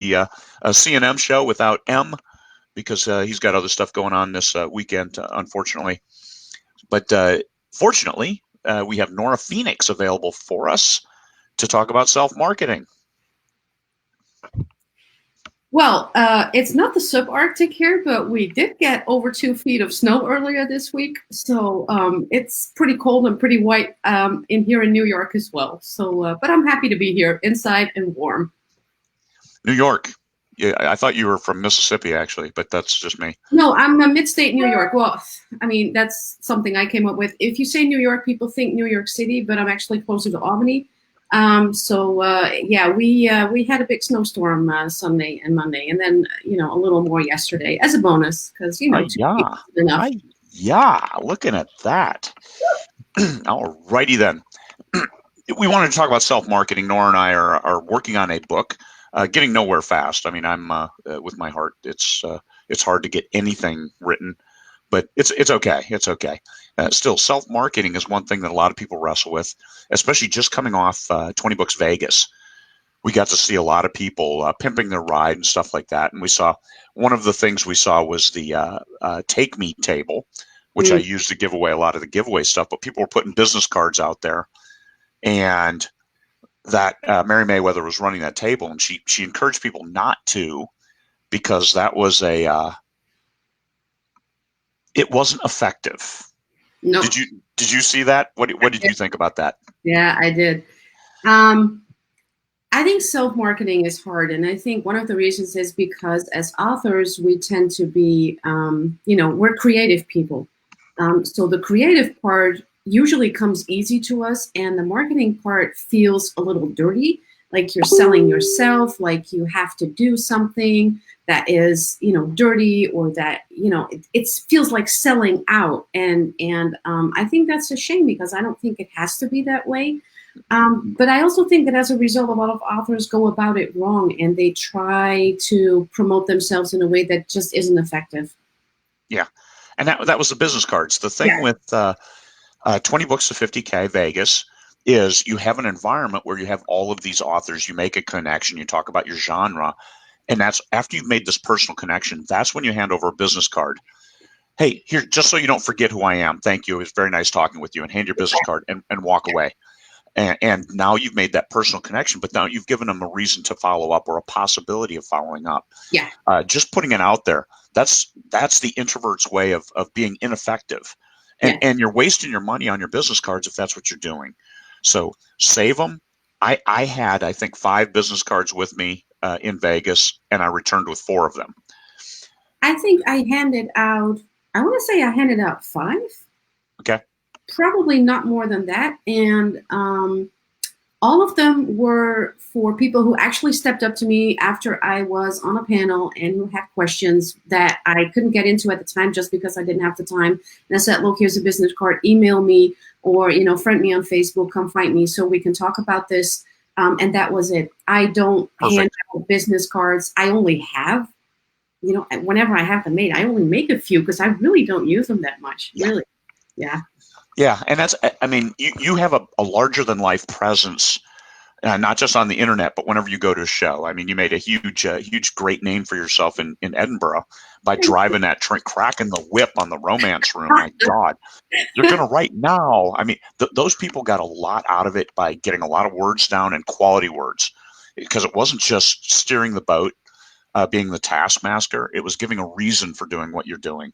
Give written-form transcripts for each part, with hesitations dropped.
a C&M show without M because he's got other stuff going on this weekend, unfortunately. But fortunately, we have Nora Phoenix available for us to talk about self-marketing. Well, it's not the subarctic here, but we did get over 2 feet of snow earlier this week. So it's pretty cold and pretty white in here in New York as well. So, but I'm happy to be here inside and warm. New York. Yeah, I thought you were from Mississippi, actually, but that's just me. No, I'm a mid-state New York. Well, I mean, that's something I came up with. If you say New York, people think New York City, but I'm actually closer to Albany. Yeah, we had a big snowstorm Sunday and Monday, and then a little more yesterday as a bonus because Yeah. 2 feet is enough. Yeah, looking at that. All righty then. We wanted to talk about self-marketing. Nora and I are working on a book, getting nowhere fast. I mean, I'm with my heart. It's hard to get anything written, but it's okay. It's okay. Still, self-marketing is one thing that a lot of people wrestle with, especially just coming off 20 Books Vegas. We got to see a lot of people pimping their ride and stuff like that. And we saw one of the things we saw was the Take Me table, which I used to give away a lot of the giveaway stuff, but people were putting business cards out there. And that Mary Mayweather was running that table, and she encouraged people not to, because that was it wasn't effective. No. Did you see that? What did you think about that? Yeah, I did. I think self-marketing is hard, and I think one of the reasons is because as authors, we tend to be, we're creative people. So the creative part usually comes easy to us, and the marketing part feels a little dirty, like you're selling yourself, like you have to do something that is, dirty, or that, it feels like selling out. And I think that's a shame because I don't think it has to be that way. But I also think that as a result, a lot of authors go about it wrong, and they try to promote themselves in a way that just isn't effective. Yeah. And that was the business cards. The thing with 20 Books to 50K Vegas is you have an environment where you have all of these authors. You make a connection. You talk about your genre. And that's after you've made this personal connection, that's when you hand over a business card. Hey, here, just so you don't forget who I am. Thank you. It was very nice talking with you. And hand your business card and walk away. And now you've made that personal connection, but now you've given them a reason to follow up or a possibility of following up. Yeah. Just putting it out there. That's the introvert's way of being ineffective. And you're wasting your money on your business cards if that's what you're doing. So save them. I had, I think, 5 business cards with me in Vegas, and I returned with 4 of them. I think I want to say I handed out 5. Okay. Probably not more than that. And all of them were for people who actually stepped up to me after I was on a panel and who had questions that I couldn't get into at the time just because I didn't have the time. And I said, look, here's a business card, email me, or, friend me on Facebook, come find me so we can talk about this. And that was it. I don't hand out business cards. I only have, whenever I have them made, I only make a few because I really don't use them that much. Yeah. Really. Yeah. Yeah. And that's, I mean, you have a larger than life presence, not just on the internet, but whenever you go to a show. I mean, you made a huge, great name for yourself in Edinburgh by driving that train, cracking the whip on the Romance Room. My God, you're going to write now. I mean, those people got a lot out of it by getting a lot of words down and quality words, because it wasn't just steering the boat, being the taskmaster. It was giving a reason for doing what you're doing.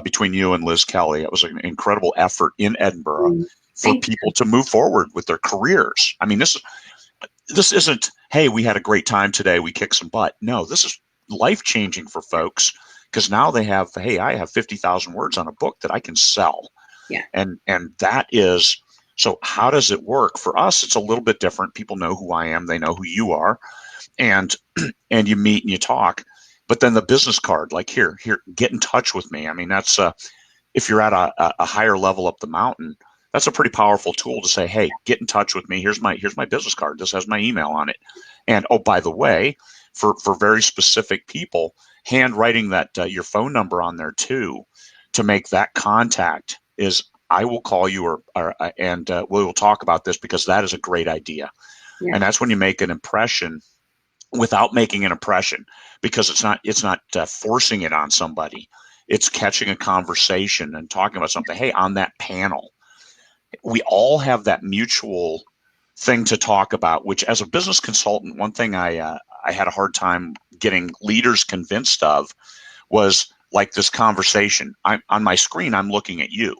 Between you and Liz Kelly, it was an incredible effort in Edinburgh for people to move forward with their careers. I mean, this isn't, hey, we had a great time today, we kicked some butt. No, this is life-changing for folks, because now they have, hey, I have 50,000 words on a book that I can sell. Yeah. And that is, so how does it work? For us, it's a little bit different. People know who I am. They know who you are. And you meet and you talk. But then the business card, like here, get in touch with me. I mean, that's if you're at a higher level up the mountain, that's a pretty powerful tool to say, hey, get in touch with me. Here's my business card. This has my email on it. And oh, by the way, for very specific people, handwriting that your phone number on there too, to make that contact is, I will call you and we will talk about this because that is a great idea. Yeah. And that's when you make an impression without making an impression, because it's not forcing it on somebody. It's catching a conversation and talking about something. Hey, on that panel, we all have that mutual thing to talk about, which as a business consultant, one thing I had a hard time getting leaders convinced of was like this conversation. I'm on my screen, I'm looking at you.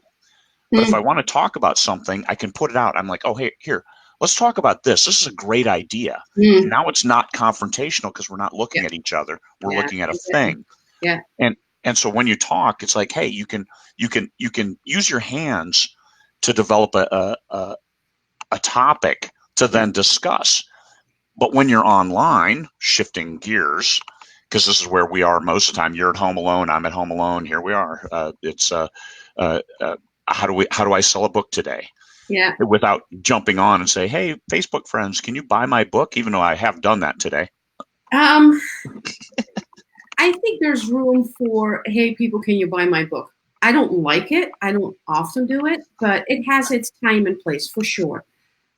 But if I want to talk about something, I can put it out. I'm like, oh, hey, here, let's talk about this. This is a great idea. Now it's not confrontational because we're not looking at each other. We're looking at a thing. Yeah. And so when you talk, it's like, hey, you can use your hands to develop a topic to then discuss. But when you're online, shifting gears, because this is where we are most of the time. You're at home alone. I'm at home alone. Here we are. How do I sell a book today? Yeah. Without jumping on and say, hey, Facebook friends, can you buy my book? Even though I have done that today. I think there's room for, hey, people, can you buy my book? I don't like it. I don't often do it, but it has its time and place for sure.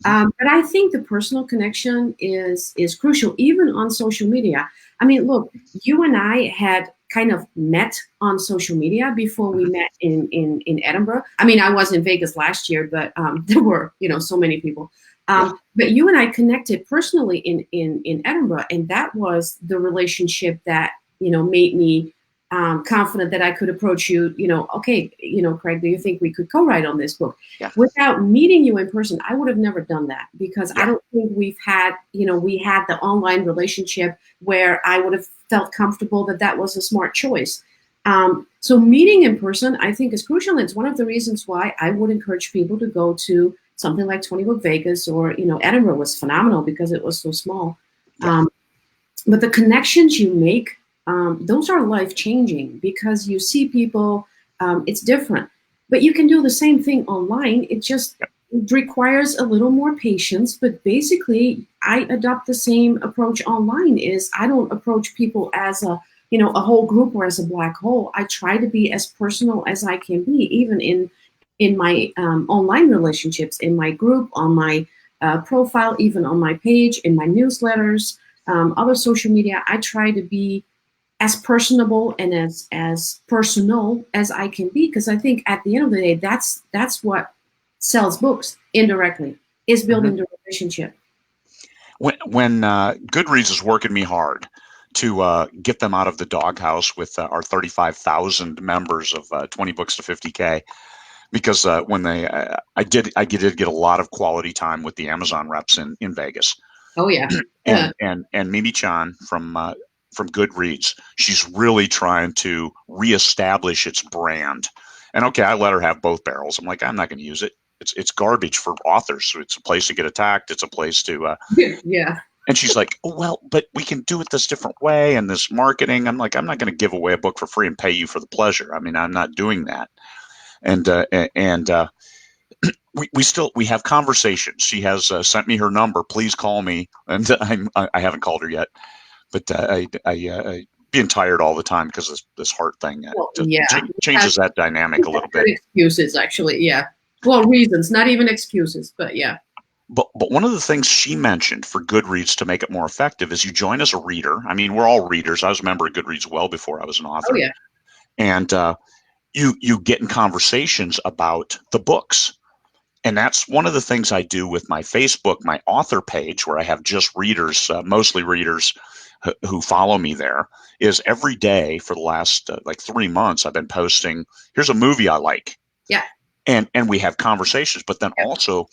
But I think the personal connection is crucial, even on social media. I mean, look, you and I had kind of met on social media before we met in Edinburgh. I mean, I was in Vegas last year, but there were, so many people. But you and I connected personally in Edinburgh, and that was the relationship that, made me confident that I could approach you, okay, Craig, do you think we could co-write on this book? Yeah. Without meeting you in person, I would have never done that, because I don't think we had the online relationship where I would have felt comfortable that was a smart choice. So meeting in person, I think, is crucial. And it's one of the reasons why I would encourage people to go to something like 20 Book Vegas, or, Edinburgh was phenomenal because it was so small. Yeah. But the connections you make, those are life-changing, because you see people, it's different. But you can do the same thing online. It just requires a little more patience. But basically, I adopt the same approach online. Is I don't approach people as a whole group or as a black hole. I try to be as personal as I can be, even in my online relationships, in my group, on my profile, even on my page, in my newsletters, other social media. I try to be as personable and as personal as I can be, because I think at the end of the day, that's what sells books indirectly, is building the relationship. When Goodreads is working me hard to get them out of the doghouse with our 35,000 members of 20 books to 50K, because when I did get a lot of quality time with the Amazon reps in Vegas. Oh yeah. And Mimi Chan from Goodreads, she's really trying to reestablish its brand. And okay, I let her have both barrels. I'm like, I'm not going to use it. It's garbage for authors. It's a place to get attacked. It's a place to yeah. And she's like, oh, well, but we can do it this different way and this marketing. I'm like, I'm not going to give away a book for free and pay you for the pleasure. I mean, I'm not doing that. And we have conversations. She has sent me her number. Please call me. And I haven't called her yet, but I being tired all the time because of this heart thing changes that dynamic a little bit. Excuses, actually, yeah. Well, reasons, not even excuses, but yeah. But one of the things she mentioned for Goodreads to make it more effective is you join as a reader. I mean, we're all readers. I was a member of Goodreads well before I was an author. Oh yeah. And you get in conversations about the books. And that's one of the things I do with my Facebook, my author page, where I have just readers, mostly readers who follow me there, is every day for the last 3 months, I've been posting, here's a movie I like. Yeah. And we have conversations, but then also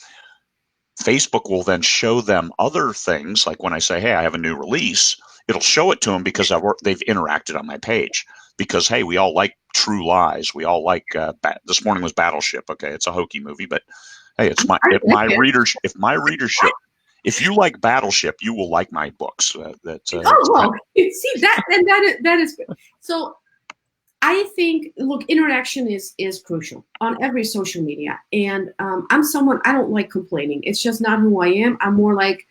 Facebook will then show them other things. Like when I say, hey, I have a new release, it'll show it to them because they've interacted on my page. Because, hey, we all like True Lies. We all like, this morning was Battleship. Okay, it's a hokey movie, but hey, if my readership, if you like Battleship, you will like my books. See that, and that is good. So I think, look, interaction is crucial on every social media, and I'm someone, I don't like complaining. It's just not who I am. I'm more like,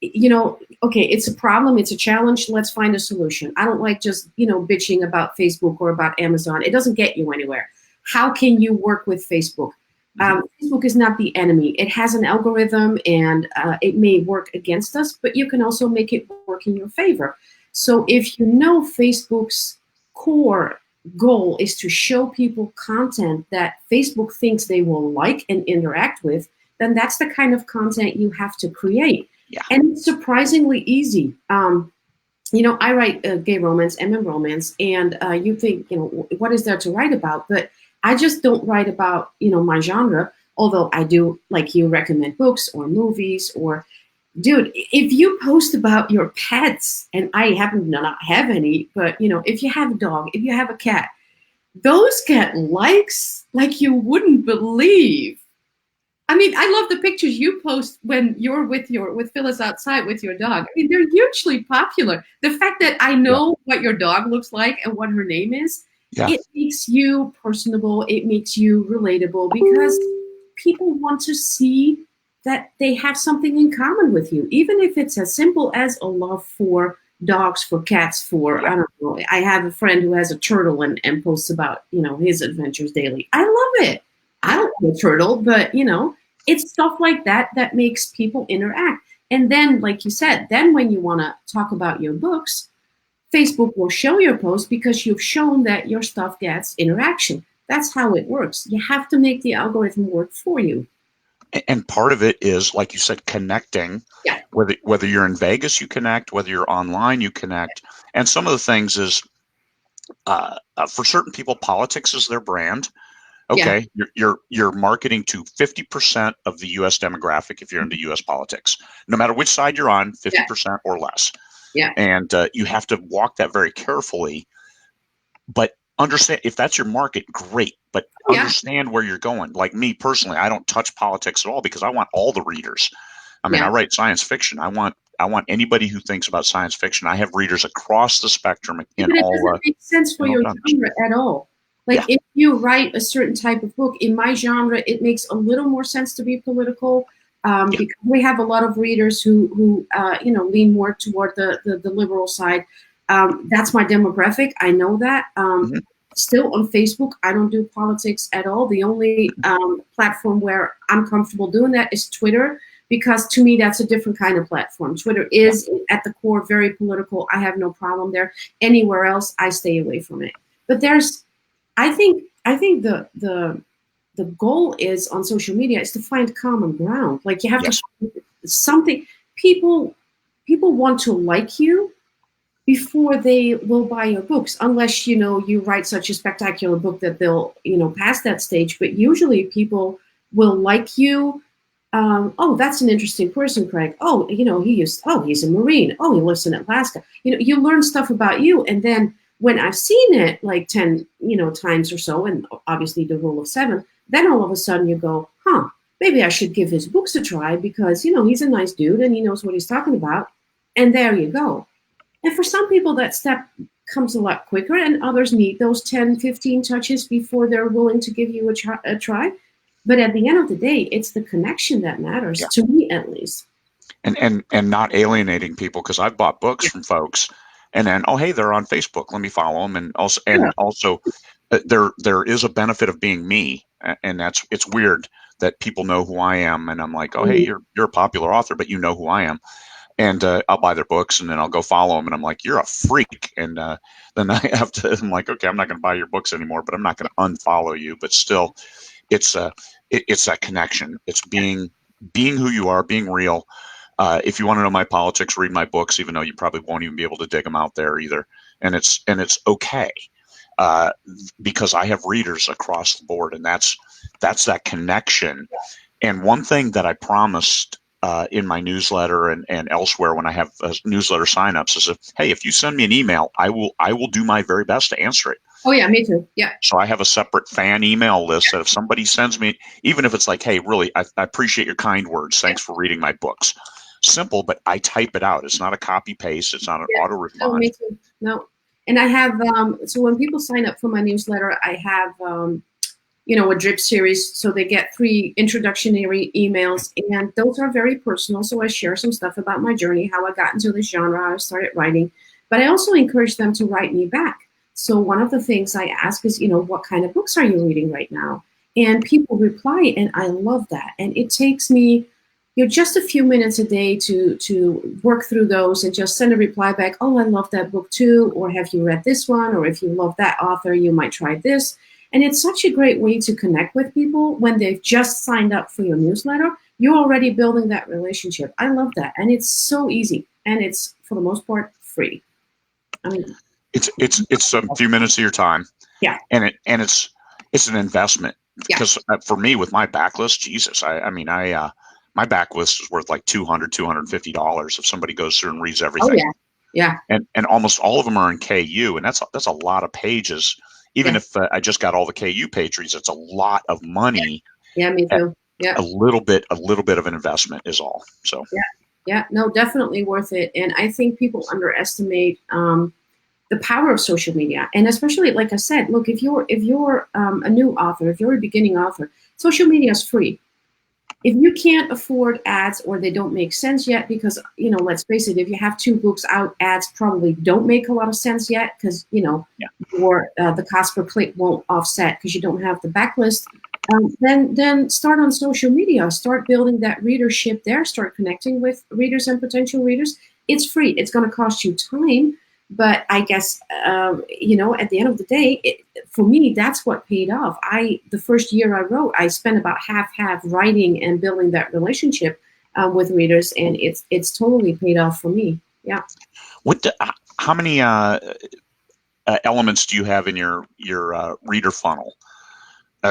okay, it's a problem, it's a challenge. Let's find a solution. I don't like just bitching about Facebook or about Amazon. It doesn't get you anywhere. How can you work with Facebook? Facebook is not the enemy. It has an algorithm, and it may work against us, but you can also make it work in your favor. So if you know Facebook's core goal is to show people content that Facebook thinks they will like and interact with, then that's the kind of content you have to create. Yeah. And it's surprisingly easy. I write gay romance, MM romance, and you think, what is there to write about? But I just don't write about, my genre, although I do, like you, recommend books or movies or, dude, if you post about your pets, and I happen to not have any, but, if you have a dog, if you have a cat, those get likes like you wouldn't believe. I mean, I love the pictures you post when you're with Phyllis outside with your dog. I mean, they're hugely popular. The fact that I know what your dog looks like and what her name is, it makes you personable. It makes you relatable because people want to see that they have something in common with you, even if it's as simple as a love for dogs, for cats, for, I don't know. I have a friend who has a turtle and posts about, his adventures daily. I love it. I don't have a turtle, but, it's stuff like that that makes people interact. And then, like you said, then when you want to talk about your books, Facebook will show your post because you've shown that your stuff gets interaction. That's how it works. You have to make the algorithm work for you. And part of it is, like you said, connecting. Yeah. Whether you're in Vegas, you connect. Whether you're online, you connect. And some of the things is, for certain people, politics is their brand. Okay, you're marketing to 50% of the U.S. demographic if you're into U.S. politics, no matter which side you're on, 50% or less. Yeah. And you have to walk that very carefully. But understand, if that's your market, great. But understand where you're going. Like me personally, I don't touch politics at all because I want all the readers. I mean, I write science fiction. I want anybody who thinks about science fiction. I have readers across the spectrum in but it all. Doesn't make sense for your genre at all. Like if you write a certain type of book, in my genre, it makes a little more sense to be political because we have a lot of readers who lean more toward the liberal side. That's my demographic. I know that. Still on Facebook, I don't do politics at all. The only platform where I'm comfortable doing that is Twitter, because to me, that's a different kind of platform. Twitter is at the core very political. I have no problem there. Anywhere else, I stay away from it. But I think the goal is on social media is to find common ground. Like you have to find something. People want to like you before they will buy your books, unless you write such a spectacular book that they'll pass that stage. But usually people will like you. Oh, that's an interesting person, Craig. Oh, he's a Marine. Oh, he lives in Alaska. You learn stuff about you, and then when I've seen it like 10, times or so, and obviously the rule of 7, then all of a sudden you go, maybe I should give his books a try because, he's a nice dude and he knows what he's talking about. And there you go. And for some people, that step comes a lot quicker, and others need those 10, 15 touches before they're willing to give you a try. But at the end of the day, it's the connection that matters, to me at least. And not alienating people, because I've bought books from folks. And then, hey, they're on Facebook. Let me follow them. And also, there is a benefit of being me, and it's weird that people know who I am, and I'm like, hey, you're a popular author, but you know who I am, and I'll buy their books, and then I'll go follow them, and I'm like, you're a freak, and then I'm like, okay, I'm not going to buy your books anymore, but I'm not going to unfollow you, but still, it's that connection. It's being who you are, being real. If you want to know my politics, read my books, even though you probably won't even be able to dig them out there either. And it's okay because I have readers across the board, and that's that connection. And one thing that I promised in my newsletter and elsewhere when I have newsletter signups is if you send me an email, I will do my very best to answer it. Oh yeah, me too. Yeah. So I have a separate fan email list that if somebody sends me, even if it's like, hey, really, I appreciate your kind words. Thanks for reading my books. Simple, but I type it out. It's not a copy paste. It's not an auto response. No, me too. No. And I have, so when people sign up for my newsletter, I have, a drip series. So they get 3 introductory emails, and those are very personal. So I share some stuff about my journey, how I got into this genre, how I started writing, but I also encourage them to write me back. So one of the things I ask is, what kind of books are you reading right now? and people reply, and I love that. And it takes me, just a few minutes a day to work through those and just send a reply back. Oh, I love that book too, or have you read this one? Or if you love that author, you might try this. And it's such a great way to connect with people when they've just signed up for your newsletter. You're already building that relationship. I love that, and it's so easy, and it's for the most part free. I mean, it's a few minutes of your time, yeah, and it's an investment. yeah, Because for me, with my backlist, Jesus, my backlist is worth like $250 if somebody goes through and reads oh everything. yeah, yeah, And almost all of them are in KU, and that's a lot of pages. Even yeah, if I just got all the KU page reads, it's a lot of money. yeah. Me At too. Yeah, a little bit of an investment is all. So yeah, yeah. No, definitely worth it. And I think people underestimate the power of social media, and especially, like I said, look, if you're a new author, if you're a beginning author, social media is free. If you can't afford ads or they don't make sense yet, because let's face it, if you have two books out, ads probably don't make a lot of sense yet, because yeah, your the cost per click won't offset because you don't have the backlist. Then start on social media, start building that readership there, start connecting with readers and potential readers. It's free. It's going to cost you time, but I guess at the end of the day, for me, that's what paid off. The first year I wrote, I spent about half writing and building that relationship with readers, and it's totally paid off for me. Yeah. how many elements do you have in your reader funnel?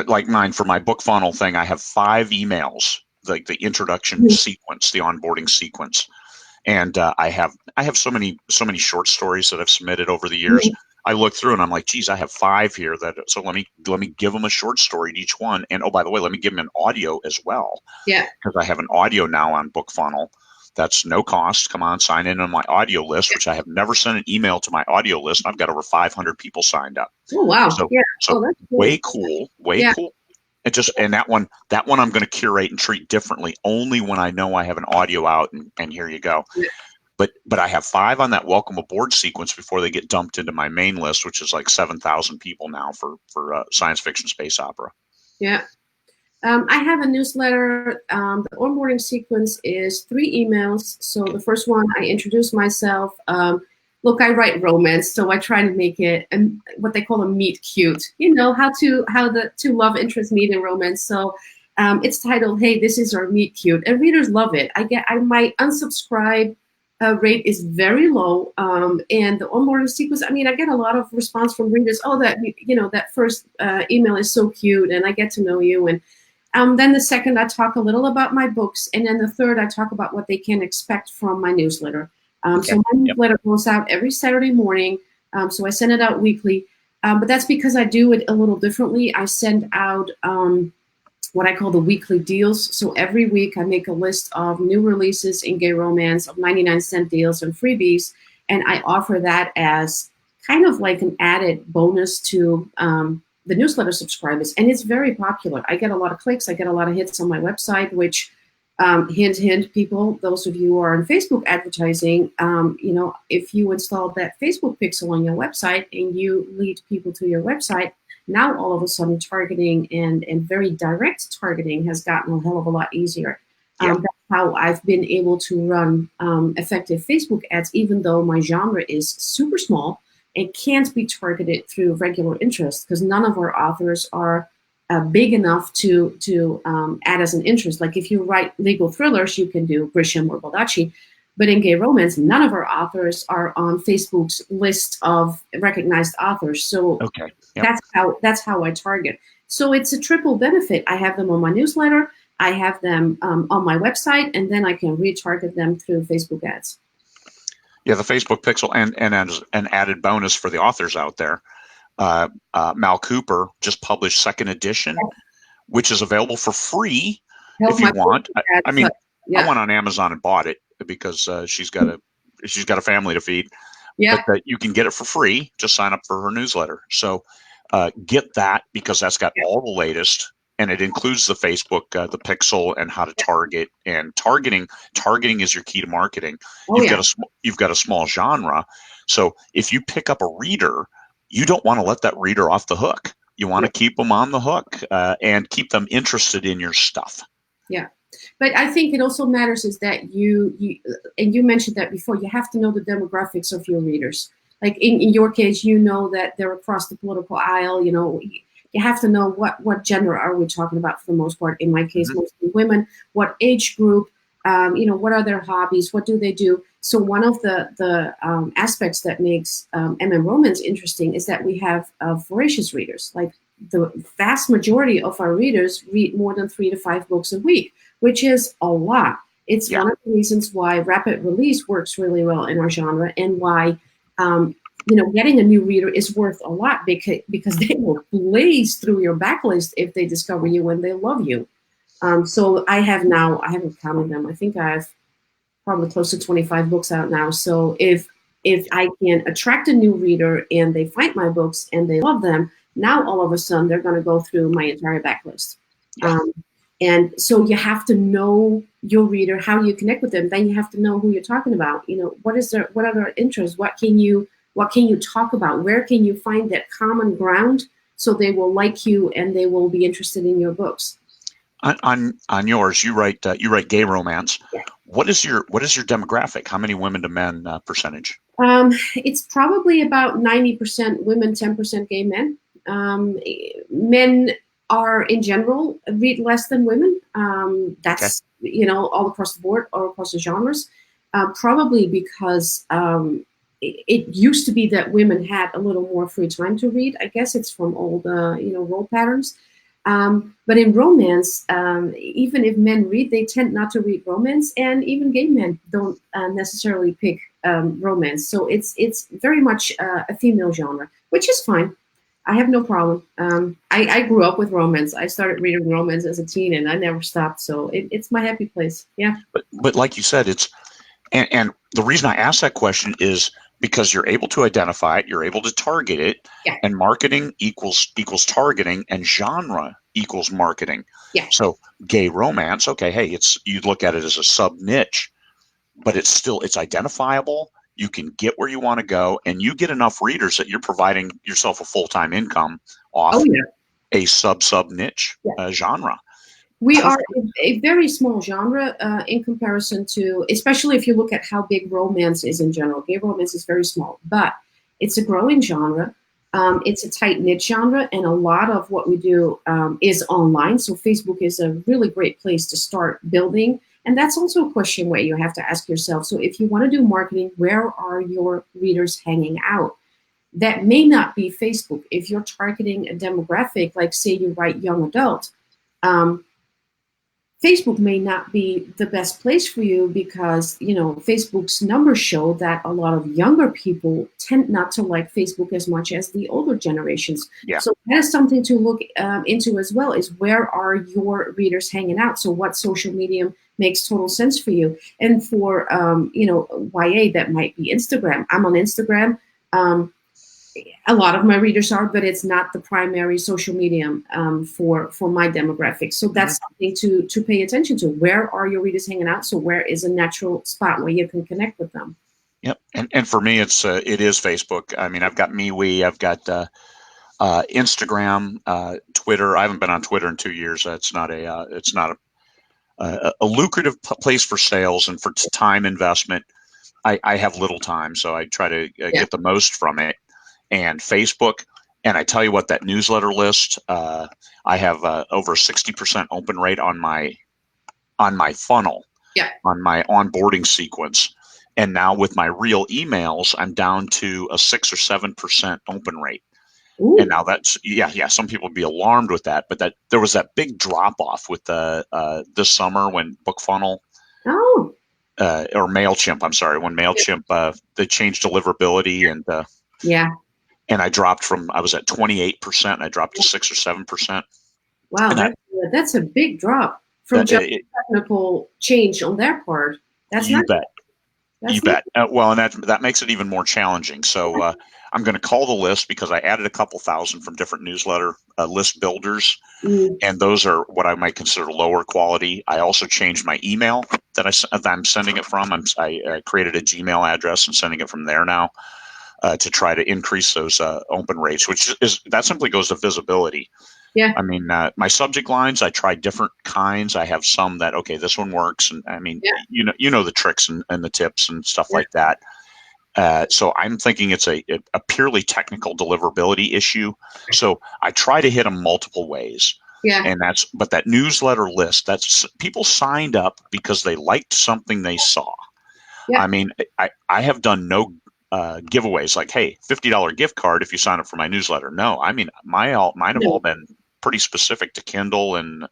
Like mine, for my book funnel thing, I have 5 emails, like the introduction Mhm. sequence, the onboarding sequence. And I have so many short stories that I've submitted over the years. Mhm. I look through and I'm like, geez, I have 5 here. So let me give them a short story to each one. And oh, by the way, let me give them an audio as well, Yeah. because I have an audio now on BookFunnel. That's no cost. Come on, sign in on my audio list, which I have never sent an email to my audio list. I've got over 500 people signed up. Oh wow. So Yeah. so Oh, that's way cool. cool, way Yeah. cool. And that one I'm going to curate and treat differently only when I know I have an audio out, and here you go. Yeah. But I have 5 on that welcome aboard sequence before they get dumped into my main list, which is like 7,000 people now for science fiction space opera. Yeah. I have a newsletter. The onboarding sequence is 3 emails. So the first one, I introduce myself. Look, I write romance, so I try to make it what they call a meet cute. How the two love interests meet in romance. So it's titled, "Hey, this is our meet cute," and readers love it. My unsubscribe rate is very low, and the onboarding sequence. I mean, I get a lot of response from readers. Oh, that first email is so cute, and I get to know you. And then the second, I talk a little about my books, and then the third, I talk about what they can expect from my newsletter. Okay. So my Yep. newsletter goes out every Saturday morning. So I send it out weekly, but that's because I do it a little differently. I send out what I call the weekly deals. So every week, I make a list of new releases in gay romance, of 99-cent deals and freebies, and I offer that as kind of like an added bonus to the newsletter subscribers, and it's very popular. I get a lot of clicks. I get a lot of hits on my website, which hint, hint, people, those of you who are in Facebook advertising, if you install that Facebook pixel on your website and you lead people to your website, now all of a sudden targeting and very direct targeting has gotten a hell of a lot easier. Yeah. That's how I've been able to run effective Facebook ads, even though my genre is super small. It can't be targeted through regular interest because none of our authors are big enough to add as an interest. Like if you write legal thrillers, you can do Grisham or Baldacci. But in gay romance, none of our authors are on Facebook's list of recognized authors. So Okay. Yep. that's how I target. So it's a triple benefit. I have them on my newsletter, I have them on my website, and then I can retarget them through Facebook ads. Yeah, the Facebook pixel, and as an added bonus for the authors out there, Mal Cooper just published second edition, which is available for free Help if you my want. I ads, mean, I yeah, went on Amazon and bought it because she's got a family to feed, yeah, but you can get it for free. Just sign up for her newsletter. So get that, because that's got yeah, all the latest, and it includes the Facebook, the pixel, and how to target. And targeting is your key to marketing. oh You've yeah, got a small genre, so if you pick up a reader, you don't want to let that reader off the hook. You want Yeah. to keep them on the hook and keep them interested in your stuff. Yeah. But I think it also matters is that you and you mentioned that before, you have to know the demographics of your readers. Like in your case, you know that they're across the political aisle. You have to know what gender are we talking about for the most part. In my case, Mm-hmm. mostly women. What age group? What are their hobbies? What do they do? So one of the aspects that makes Romance interesting is that we have voracious readers. Like the vast majority of our readers read more than 3 to 5 books a week, which is a lot. It's Yeah. one of the reasons why rapid release works really well in our genre, and why getting a new reader is worth a lot, because they will blaze through your backlist if they discover you and they love you. So I haven't counted them. I think I have probably close to 25 books out now. So if I can attract a new reader and they find my books and they love them, now all of a sudden they're going to go through my entire backlist. Yeah. And so you have to know your reader, how you connect with them. Then you have to know who you're talking about. What are their interests? What can you talk about? Where can you find that common ground so they will like you and they will be interested in your books? On yours, you write gay romance. Yeah. What is your demographic? How many women to men percentage? It's probably about 90% women, 10% gay men. Men are in general read less than women. That's all across the board, all across the genres. Probably because it used to be that women had a little more free time to read. I guess it's from old role patterns. But in romance, even if men read, they tend not to read romance, and even gay men don't necessarily pick romance. So it's very much a female genre, which is fine. I have no problem. I grew up with romance. I started reading romance as a teen, and I never stopped. So it's my happy place. Yeah. But like you said, and the reason I asked that question is because you're able to identify it, you're able to target it, Yeah. and marketing equals targeting, and genre equals marketing. Yeah. So gay romance, okay, hey, you look at it as a sub niche, but it's identifiable. You can get where you want to go, and you get enough readers that you're providing yourself a full-time income off a sub niche genre. We are Perfect. a very small genre in comparison to, especially if you look at how big romance is in general. Gay romance is very small, but it's a growing genre. It's a tight knit genre, and a lot of what we do is online. So Facebook is a really great place to start building. And that's also a question where you have to ask yourself. So if you want to do marketing, where are your readers hanging out? That may not be Facebook. If you're targeting a demographic, like say you write young adult, Facebook may not be the best place for you, because Facebook's numbers show that a lot of younger people tend not to like Facebook as much as the older generations. Yeah. So that is something to look into as well, is where are your readers hanging out? So what social medium makes total sense for you? And for YA, that might be Instagram. I'm on Instagram. A lot of my readers are, but it's not the primary social medium for my demographic. So that's something to pay attention to. Where are your readers hanging out? So where is a natural spot where you can connect with them? Yep. And for me, it is Facebook. I mean, I've got MeWe, I've got Instagram, Twitter. I haven't been on Twitter in 2 years. It's not a lucrative place for sales and for time investment. I have little time, so I try to get the most from it. And Facebook, and I tell you what, that newsletter list, I have over a 60% open rate on my funnel, on my onboarding sequence. And now with my real emails, I'm down to a 6 or 7% open rate. Ooh. And now that's some people would be alarmed with that, but that there was that big drop off with this summer when BookFunnel or MailChimp, I'm sorry, when MailChimp they changed deliverability, and I dropped I was at 28%, I dropped to 6 or 7%. Wow, that's a big drop from just technical change on their part. That's you bet. You bet. Well, and that makes it even more challenging. So I'm going to call the list, because I added a couple thousand from different newsletter list builders, and those are what I might consider lower quality. I also changed my email that I'm sending it from. I created a Gmail address and sending it from there now. to try to increase those open rates, which is that simply goes to visibility. Yeah. I mean, my subject lines, I try different kinds. I have some that, okay, this one works. And I mean, Yeah. you know the tricks and the tips and stuff Yeah. like that. So I'm thinking it's a purely technical deliverability issue. So I try to hit them multiple ways. Yeah. And but that newsletter list, that's people signed up because they liked something they saw. Yeah. I mean, I have done no giveaways like, hey, $50 gift card if you sign up for my newsletter. No, I mean, mine have all been pretty specific to Kindle and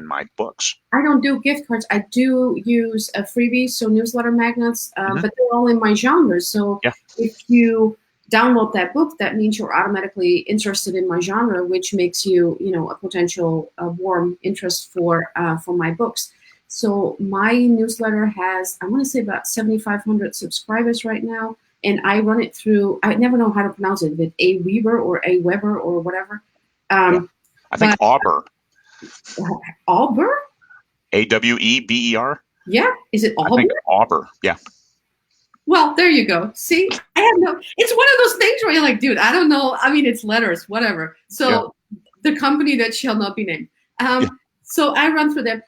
my books. I don't do gift cards. I do use freebies, so newsletter magnets, but they're all in my genre. So if you download that book, that means you're automatically interested in my genre, which makes you, a potential warm interest for my books. So my newsletter has, I want to say about 7,500 subscribers right now, and I run it through. I never know how to pronounce it, but a Weaver or a Weber or whatever. I think Auber. Auber? Aweber? Yeah. Is it Auber? I think Auber. Yeah. Well, there you go. See, I have no. It's one of those things where you're like, dude, I don't know. I mean, it's letters, whatever. So the company that shall not be named. So I run through them.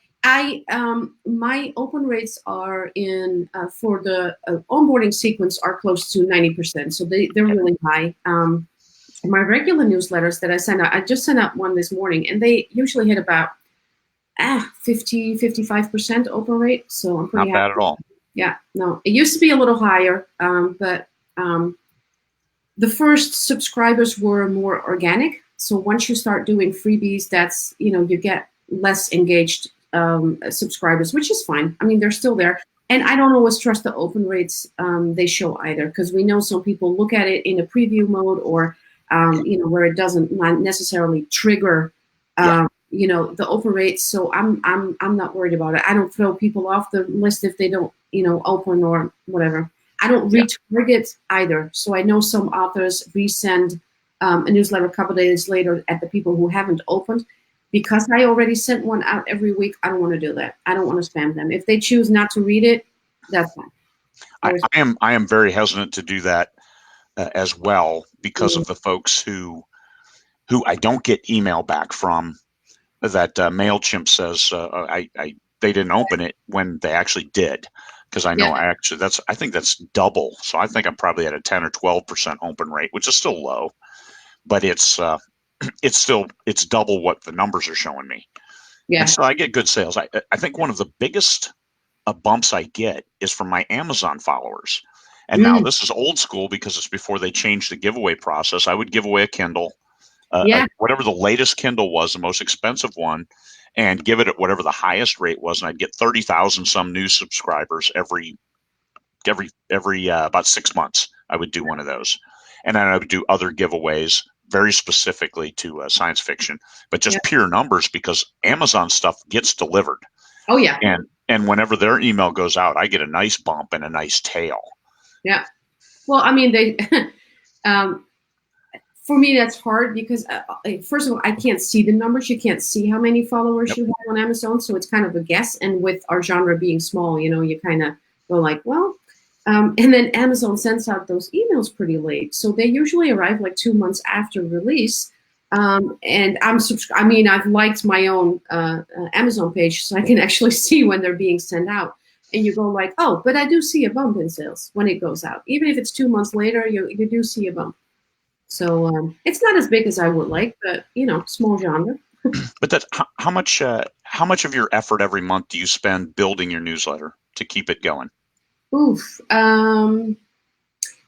My open rates are in for the onboarding sequence are close to 90%. So they're really high. My regular newsletters that I send out, I just sent out one this morning, and they usually hit about 50-55% open rate. So I'm pretty not bad happy. at all. Yeah, no, it used to be a little higher, but the first subscribers were more organic. So once you start doing freebies, that's, you get less engaged subscribers, which is fine. I mean, they're still there. And I don't always trust the open rates they show either, because we know some people look at it in a preview mode or, where it doesn't necessarily trigger, the open rates. So I'm not worried about it. I don't throw people off the list if they don't, open or whatever. I don't retarget either. So I know some authors resend a newsletter a couple of days later at the people who haven't opened. Because I already sent one out every week, I don't want to do that. I don't want to spam them. If they choose not to read it, that's fine. I am very hesitant to do that as well because of the folks who I don't get email back from that MailChimp says they didn't open it when they actually did. Because I know I think that's double. So I think I'm probably at a 10 or 12% open rate, which is still low, but it's double what the numbers are showing me. Yeah. And so I get good sales. I think one of the biggest bumps I get is from my Amazon followers. And now this is old school because it's before they changed the giveaway process. I would give away a Kindle, whatever the latest Kindle was, the most expensive one, and give it at whatever the highest rate was, and I'd get 30,000 some new subscribers every about 6 months. I would do one of those, and then I would do other giveaways very specifically to science fiction, but just pure numbers because Amazon stuff gets delivered. Oh yeah, and whenever their email goes out, I get a nice bump and a nice tail. Yeah, well, I mean they. For me, that's hard because, first of all, I can't see the numbers. You can't see how many followers you have on Amazon. So it's kind of a guess. And with our genre being small, you kind of go like, well, and then Amazon sends out those emails pretty late. So they usually arrive like 2 months after release. And I've liked my own Amazon page so I can actually see when they're being sent out. And you go like, oh, but I do see a bump in sales when it goes out. Even if it's 2 months later, you do see a bump. So it's not as big as I would like, but small genre. But that's how much of your effort every month do you spend building your newsletter to keep it going? Oof. It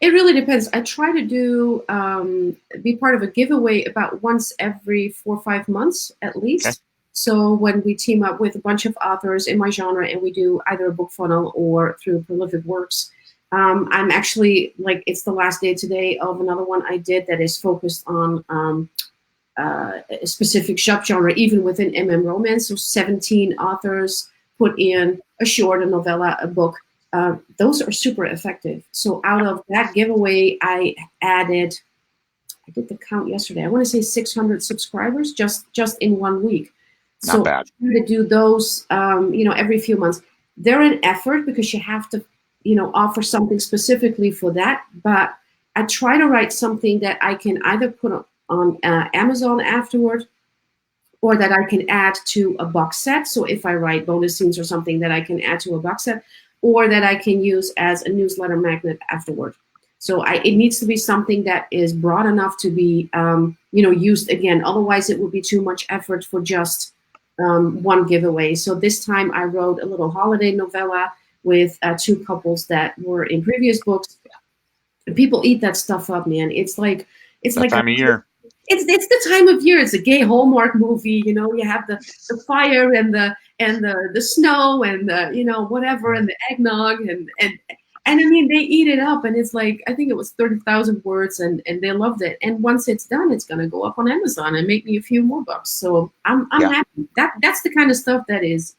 really depends. I try to do be part of a giveaway about once every 4 or 5 months at least. Okay. So when we team up with a bunch of authors in my genre and we do either a book funnel or through Prolific Works. I'm actually it's the last day today of another one I did that is focused on a specific subgenre, even within romance. So 17 authors put in a short, a novella, a book. Those are super effective. So out of that giveaway, I did the count yesterday. I want to say 600 subscribers just in 1 week. Not bad. So to do those, every few months, they're an effort because you have to offer something specifically for that. But I try to write something that I can either put on Amazon afterward, or that I can add to a box set. So if I write bonus scenes or something that I can add to a box set, or that I can use as a newsletter magnet afterward. So it needs to be something that is broad enough to be, used again. Otherwise, it would be too much effort for just one giveaway. So this time I wrote a little holiday novella with two couples that were in previous books. And people eat that stuff up, man. It's like that time of year. It's the time of year. It's a gay Hallmark movie. You have the fire and the snow and the whatever and the eggnog and I mean, they eat it up, and it's like, I think it was 30,000 words, and they loved it. And once it's done, it's going to go up on Amazon and make me a few more bucks. So I'm happy. That's the kind of stuff that is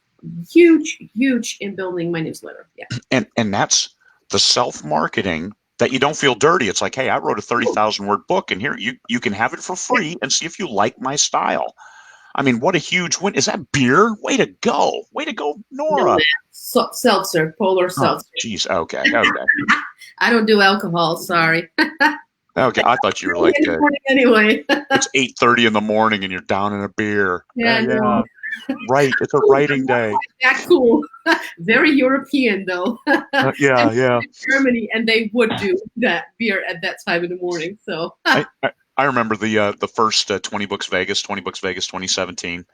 huge in building my newsletter. Yeah. And that's the self-marketing that you don't feel dirty. It's like, hey, I wrote a 30,000 word book, and here you can have it for free and see if you like my style. I mean, what a huge win. Is that beer? Way to go, Nora. No, seltzer, polar seltzer. Jeez, okay. I don't do alcohol, sorry. Okay, I thought you were like, anyway. It's 8:30 in the morning and you're down in a beer. Yeah, no. Right, it's a writing day. That cool. Very European, though. Yeah. Germany, and they would do that beer at that time in the morning. So I remember the first 20 Books Vegas 2017,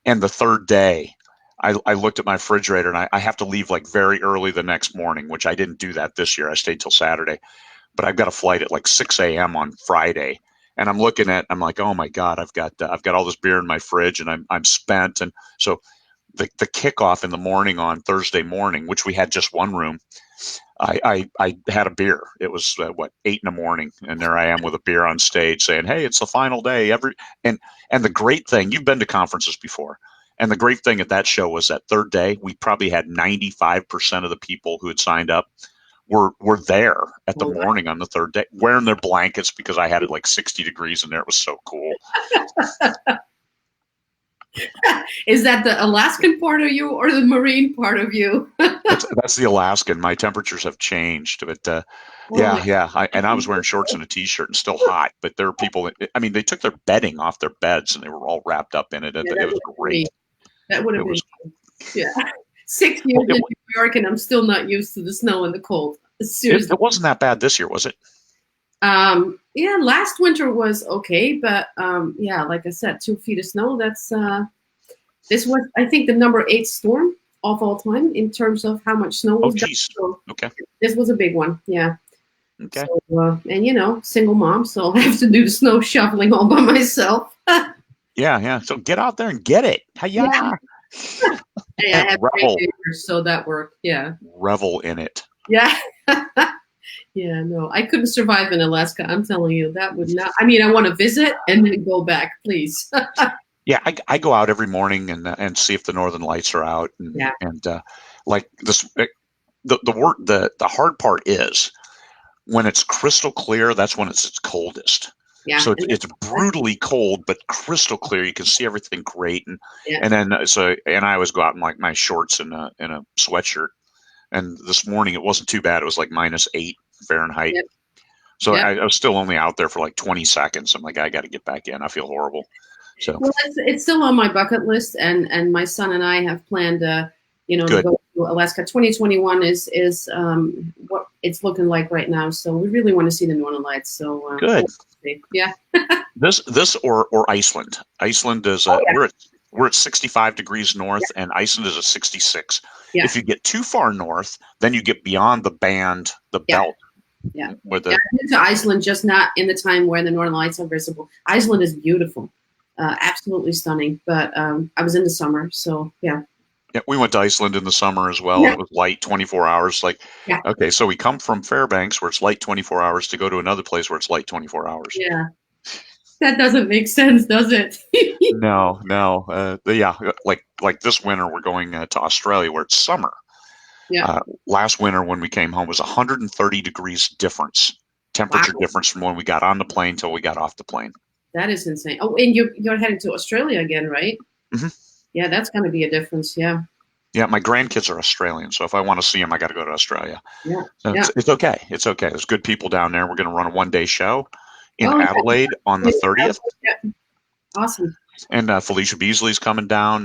and the third day, I looked at my refrigerator, and I have to leave like very early the next morning, which I didn't do that this year. I stayed till Saturday, but I've got a flight at like 6 a.m. on Friday. And I'm like, oh my God, I've got all this beer in my fridge, and I'm spent. And so the kickoff in the morning on Thursday morning, which we had just one room, I had a beer. It was 8 in the morning, and there I am with a beer on stage saying, hey, it's the final day. And the great thing, you've been to conferences before, and the great thing at that show was that third day, we probably had 95% of the people who had signed up were there at the morning on the third day, wearing their blankets, because I had it like 60 degrees in there. It was so cool. Is that the Alaskan part of you or the Marine part of you? That's the Alaskan. My temperatures have changed, but yeah. I was wearing shorts and a t-shirt and still hot, but there are people they took their bedding off their beds and they were all wrapped up in it. It was great. That would have been, yeah. 6 years in New York, and I'm still not used to the snow and the cold. Seriously. It wasn't that bad this year, was it? Yeah, last winter was okay, but like I said, 2 feet of snow. That's this was, I think, the number 8 storm of all time in terms of how much snow was. Oh, geez. So okay. This was a big one. Yeah. Okay. So, and single mom, so I have to do the snow shoveling all by myself. Yeah. So get out there and get it. Yeah. Hey, I have great neighbors, so that worked. Yeah. Revel in it. Yeah. Yeah, no, I couldn't survive in Alaska. I'm telling you, that would not. I mean, I want to visit and then go back, please. Yeah, I go out every morning and see if the northern lights are out. And like this, the hard part is when it's crystal clear. That's when it's its coldest. Yeah. So it's brutally cold, but crystal clear. You can see everything great. And then I always go out in like my shorts and a sweatshirt. And this morning it wasn't too bad. It was like -8 Fahrenheit. Yep. So I was still only out there for like 20 seconds. I'm like, I got to get back in. I feel horrible. So well, it's still on my bucket list, and my son and I have planned to go to Alaska. 2021 is what it's looking like right now. So we really want to see the Northern Lights. So good. Yeah. this or Iceland. Iceland is we're at 65 degrees north, and Iceland is at 66. Yeah. If you get too far north, then you get beyond the band, the belt. Yeah. I've been to Iceland, just not in the time where the Northern Lights are visible. Iceland is beautiful, absolutely stunning. But I was in the summer, so yeah. Yeah, we went to Iceland in the summer as well. Yeah. It was light 24 hours. Okay, so we come from Fairbanks, where it's light 24 hours, to go to another place where it's light 24 hours. Yeah. That doesn't make sense, does it? No. Like this winter, we're going to Australia, where it's summer. Yeah. Last winter, when we came home, was 130 degrees temperature difference from when we got on the plane till we got off the plane. That is insane. Oh, and you're heading to Australia again, right? Mm-hmm. Yeah, that's going to be a difference. Yeah. Yeah, my grandkids are Australian, so if I want to see them, I got to go to Australia. Yeah, So yeah. it's okay. It's okay. There's good people down there. We're going to run a one-day show in Oh, Adelaide on the yeah. 30th, Yeah. Awesome. and Felicia Beasley's coming down.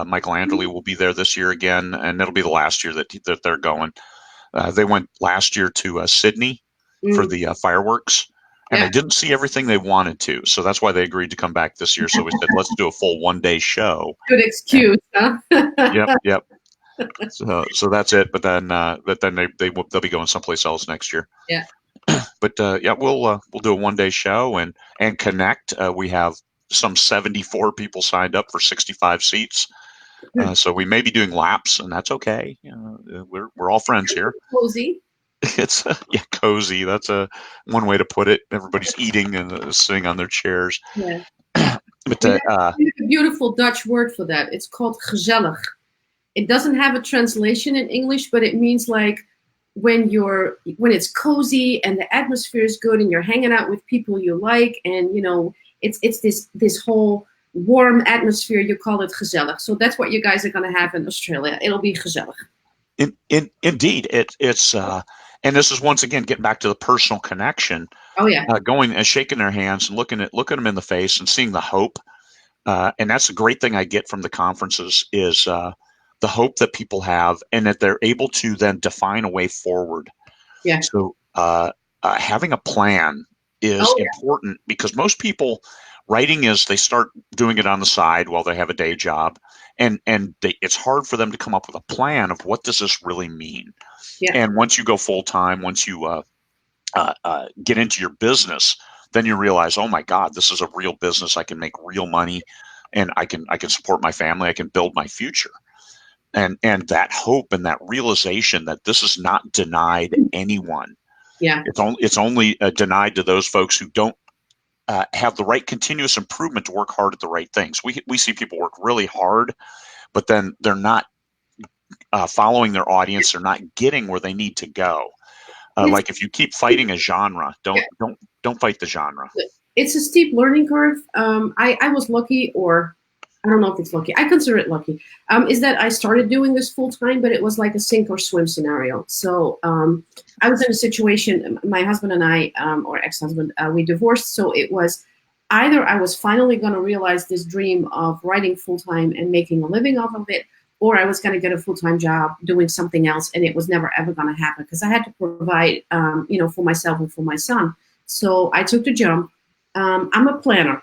Michael Anderle will be there this year again, and it'll be the last year that they're going. They went last year to Sydney for Mm, the fireworks, and yeah. they didn't see everything they wanted to, so that's why they agreed to come back this year. So we said, let's do a full one-day show. Good And excuse, huh? yep, yep. So that's it. But then they'll be going someplace else next year. Yeah. But yeah, we'll do a one-day show and connect. We have some 74 people signed up for 65 seats. Good. So we may be doing laps, and that's okay. We're all friends here. Cozy. It's yeah, cozy. That's a one way to put it. Everybody's eating and sitting on their chairs. Yeah. But We have a beautiful Dutch word for that. It's called gezellig. It doesn't have a translation in English, but it means like when it's cozy and the atmosphere is good and you're hanging out with people you like, and it's this whole warm atmosphere. You call it gezellig. So that's what you guys are going to have in Australia. It'll be gezellig. indeed, it's and this is once again getting back to the personal connection, Oh yeah. going and shaking their hands and looking them in the face and seeing the hope. And that's the great thing I get from the conferences is the hope that people have, and that they're able to then define a way forward. Yeah. So having a plan is Oh yeah. important, because most people writing is they start doing it on the side while they have a day job, and it's hard for them to come up with a plan of what does this really mean. Yeah. And once you go full time, once you get into your business, then you realize, oh my God, this is a real business. I can make real money, and I can support my family. I can build my future. And that hope and that realization that this is not denied anyone. Yeah. It's only denied to those folks who don't have the right continuous improvement to work hard at the right things. We see people work really hard, but then they're not following their audience. They're not getting where they need to go. It's, Like if you keep fighting a genre, don't fight the genre. it's a steep learning curve. I was lucky, or I don't know if it's lucky. I consider it lucky. Is that I started doing this full time, but it was like a sink or swim scenario. So I was in a situation. My husband and I, or ex-husband, we divorced. So it was either I was finally going to realize this dream of writing full time and making a living off of it, or I was going to get a full-time job doing something else, and it was never ever going to happen because I had to provide, for myself and for my son. So I took the jump. I'm a planner.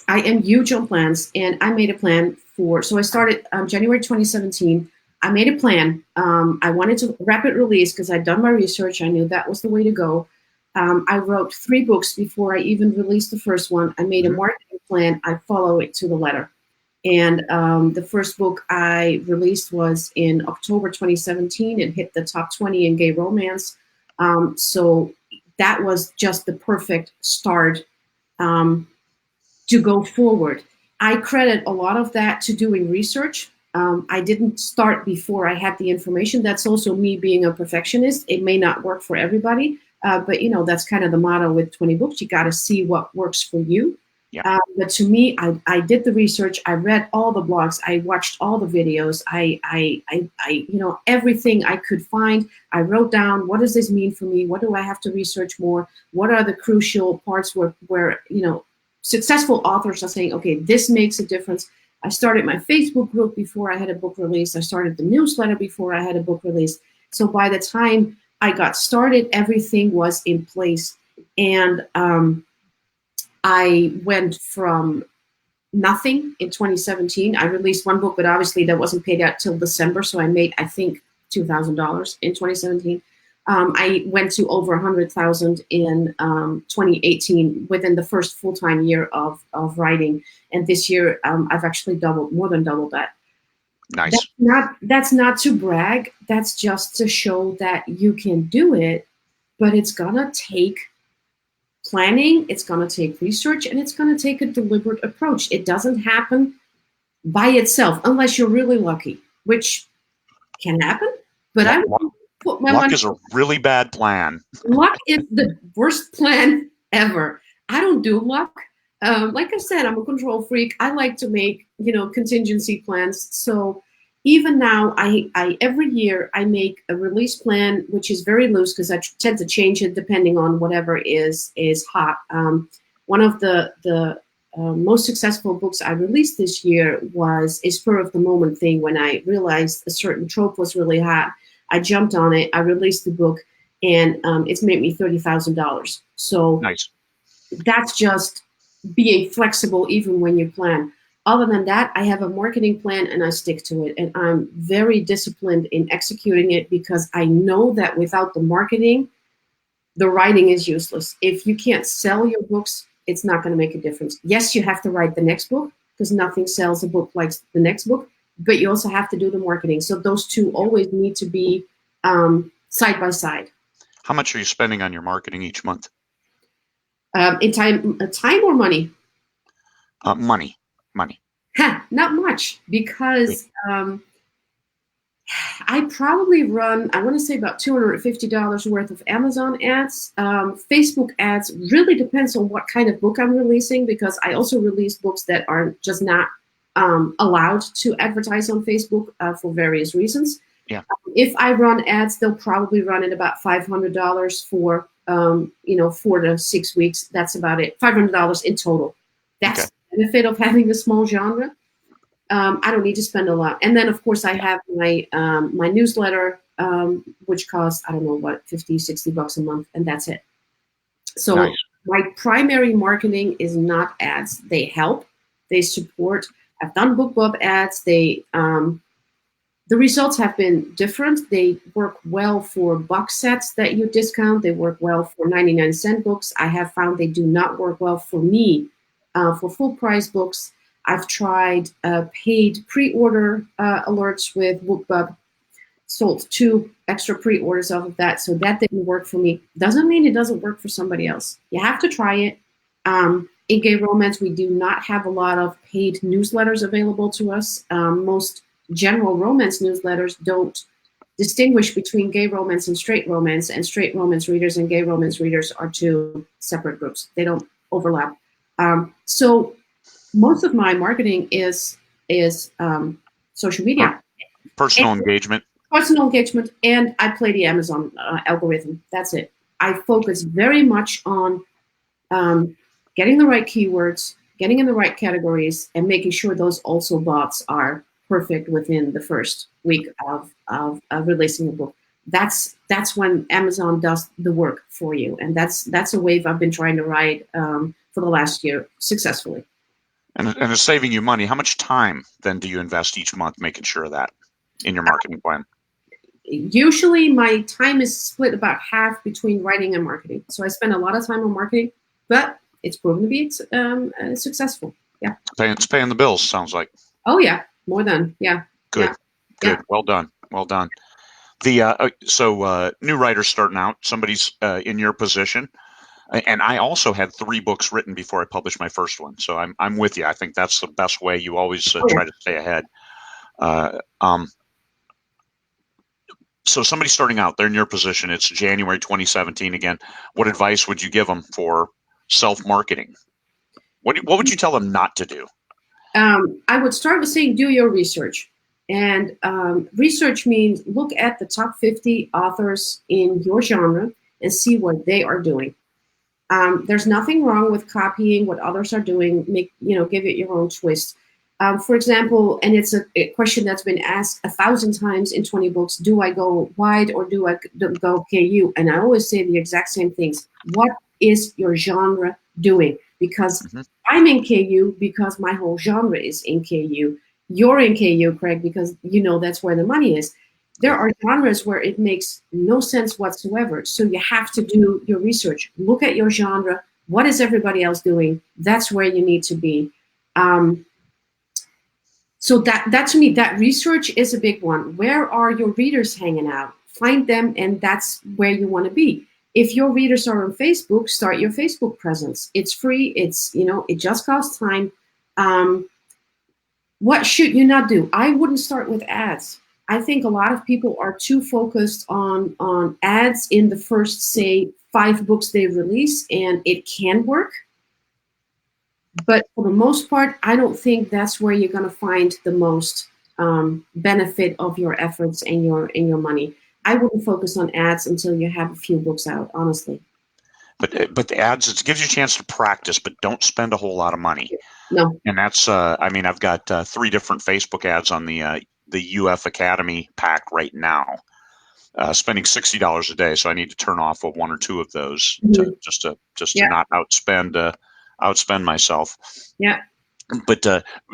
I am huge on plans, and I made a plan so I started January 2017. I made a plan. I wanted to rapid release because I'd done my research. I knew that was the way to go. I wrote 3 books before I even released the first one. I made a marketing plan. I follow it to the letter. And the first book I released was in October 2017. It hit the top 20 in gay romance. So that was just the perfect start to go forward. I credit a lot of that to doing research. I didn't start before I had the information. That's also me being a perfectionist. It may not work for everybody, but that's kind of the motto with 20 books. You got to see what works for you. Yeah. But to me, I did the research. I read all the blogs. I watched all the videos. I everything I could find. I wrote down, what does this mean for me? What do I have to research more? What are the crucial parts where successful authors are saying, okay, this makes a difference. I started my Facebook group before I had a book release. I started the newsletter before I had a book release. So by the time I got started, everything was in place. And I went from nothing in 2017. I released 1 book, but obviously that wasn't paid out till December. So I made, I think, $2,000 in 2017. I went to over 100,000 in 2018 within the first full-time year of writing. And this year, I've actually more than doubled that. Nice. That's not to brag. That's just to show that you can do it, but it's gonna take planning, it's gonna take research, and it's gonna take a deliberate approach. It doesn't happen by itself unless you're really lucky, which can happen. But I would put my luck money. is a really bad plan. Luck is the worst plan ever. I don't do luck. Like I said, I'm a control freak. I like to make, contingency plans. So even now, I every year I make a release plan, which is very loose because I tend to change it depending on whatever is hot. One of the most successful books I released this year was a spur of the moment thing. When I realized a certain trope was really hot, I jumped on it. I released the book, and it's made me $30,000. So Nice. that's just being flexible even when you plan. Other than that, I have a marketing plan and I stick to it. And I'm very disciplined in executing it because I know that without the marketing, the writing is useless. If you can't sell your books, it's not going to make a difference. Yes, you have to write the next book because nothing sells a book like the next book, but you also have to do the marketing. So those two always need to be side by side. How much are you spending on your marketing each month? In time or money? Money. Not much Good. because I probably run, I want to say about $250 worth of Amazon ads. Facebook ads really depends on what kind of book I'm releasing because I also release books that are just not allowed to advertise on Facebook for various reasons. Yeah. If I run ads, they'll probably run at about $500 for 4 to 6 weeks. That's about it. $500 in total. That's Okay. the benefit of having a small genre. I don't need to spend a lot. And then, of course, I have my newsletter, which costs, I don't know, what, 50, $60 a month, and that's it. So Nice. my primary marketing is not ads. They help. They support. I've done BookBub ads. The results have been different. They work well for box sets that you discount. They work well for 99-cent books. I have found they do not work well for me for full price books. I've tried paid pre-order alerts with BookBub, sold 2 extra pre-orders off of that, so that didn't work for me. Doesn't mean it doesn't work for somebody else. You have to try it. In gay romance, we do not have a lot of paid newsletters available to us. Most general romance newsletters don't distinguish between gay romance and straight romance readers and gay romance readers are 2 separate groups. They don't overlap. So most of my marketing is social media, Personal engagement. personal engagement, and I play the Amazon algorithm. That's it. I focus very much on getting the right keywords, getting in the right categories, and making sure those also bots are perfect within the first week of releasing a book. That's when Amazon does the work for you, and that's a wave I've been trying to ride for the last year successfully. And it's saving you money. How much time then do you invest each month making sure of that in your marketing plan? Usually my time is split about half between writing and marketing. So I spend a lot of time on marketing, but it's proven to be successful. Yeah. It's paying the bills, sounds like. Oh yeah, more than, yeah. Good. Yeah. Good. Yeah. Well done. Well done. New writers starting out, somebody's in your position. And I also had 3 books written before I published my first one. So I'm with you. I think that's the best way. You always Oh, yeah. try to stay ahead. So somebody starting out, they're in your position. It's January 2017 again. What advice would you give them for self-marketing? What would you tell them not to do? I would start with saying do your research. And research means look at the top 50 authors in your genre and see what they are doing. There's nothing wrong with copying what others are doing. Give it your own twist. For example, and it's a question that's been asked 1,000 times in 20 books, do I go wide or do I go KU? And I always say the exact same things. What is your genre doing? Because I'm in KU because my whole genre is in KU. You're in KU, Craig, because that's where the money is. There are genres where it makes no sense whatsoever. So you have to do your research. Look at your genre. What is everybody else doing? That's where you need to be. So that to me, that research is a big one. Where are your readers hanging out? Find them, and that's where you want to be. If your readers are on Facebook, start your Facebook presence. It's free. It just costs time. What should you not do? I wouldn't start with ads. I think a lot of people are too focused on ads in the first, say, 5 books they release, and it can work. But for the most part, I don't think that's where you're going to find the most benefit of your efforts and your money. I wouldn't focus on ads until you have a few books out, honestly. But the ads, it gives you a chance to practice, but don't spend a whole lot of money. No. And that's I mean, I've got 3 different Facebook ads on the UF Academy pack right now. Spending $60 a day, so I need to turn off 1 or 2 of those to Yeah. not outspend myself. Yeah. But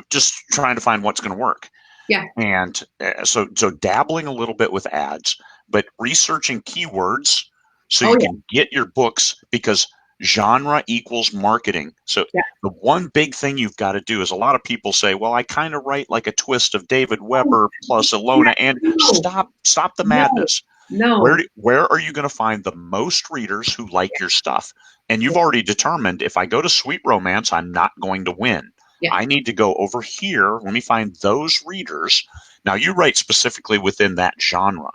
just trying to find what's going to work. Yeah. And so dabbling a little bit with ads, but researching keywords so you can get your books, because genre equals marketing. So the one big thing you've got to do is, a lot of people say, well, I kind of write like a twist of David Weber plus Ilona, and stop the madness. No. Where are you going to find the most readers who like your stuff? And you've already determined, if I go to sweet romance, I'm not going to win. Yeah. I need to go over here. Let me find those readers. Now, you write specifically within that genre.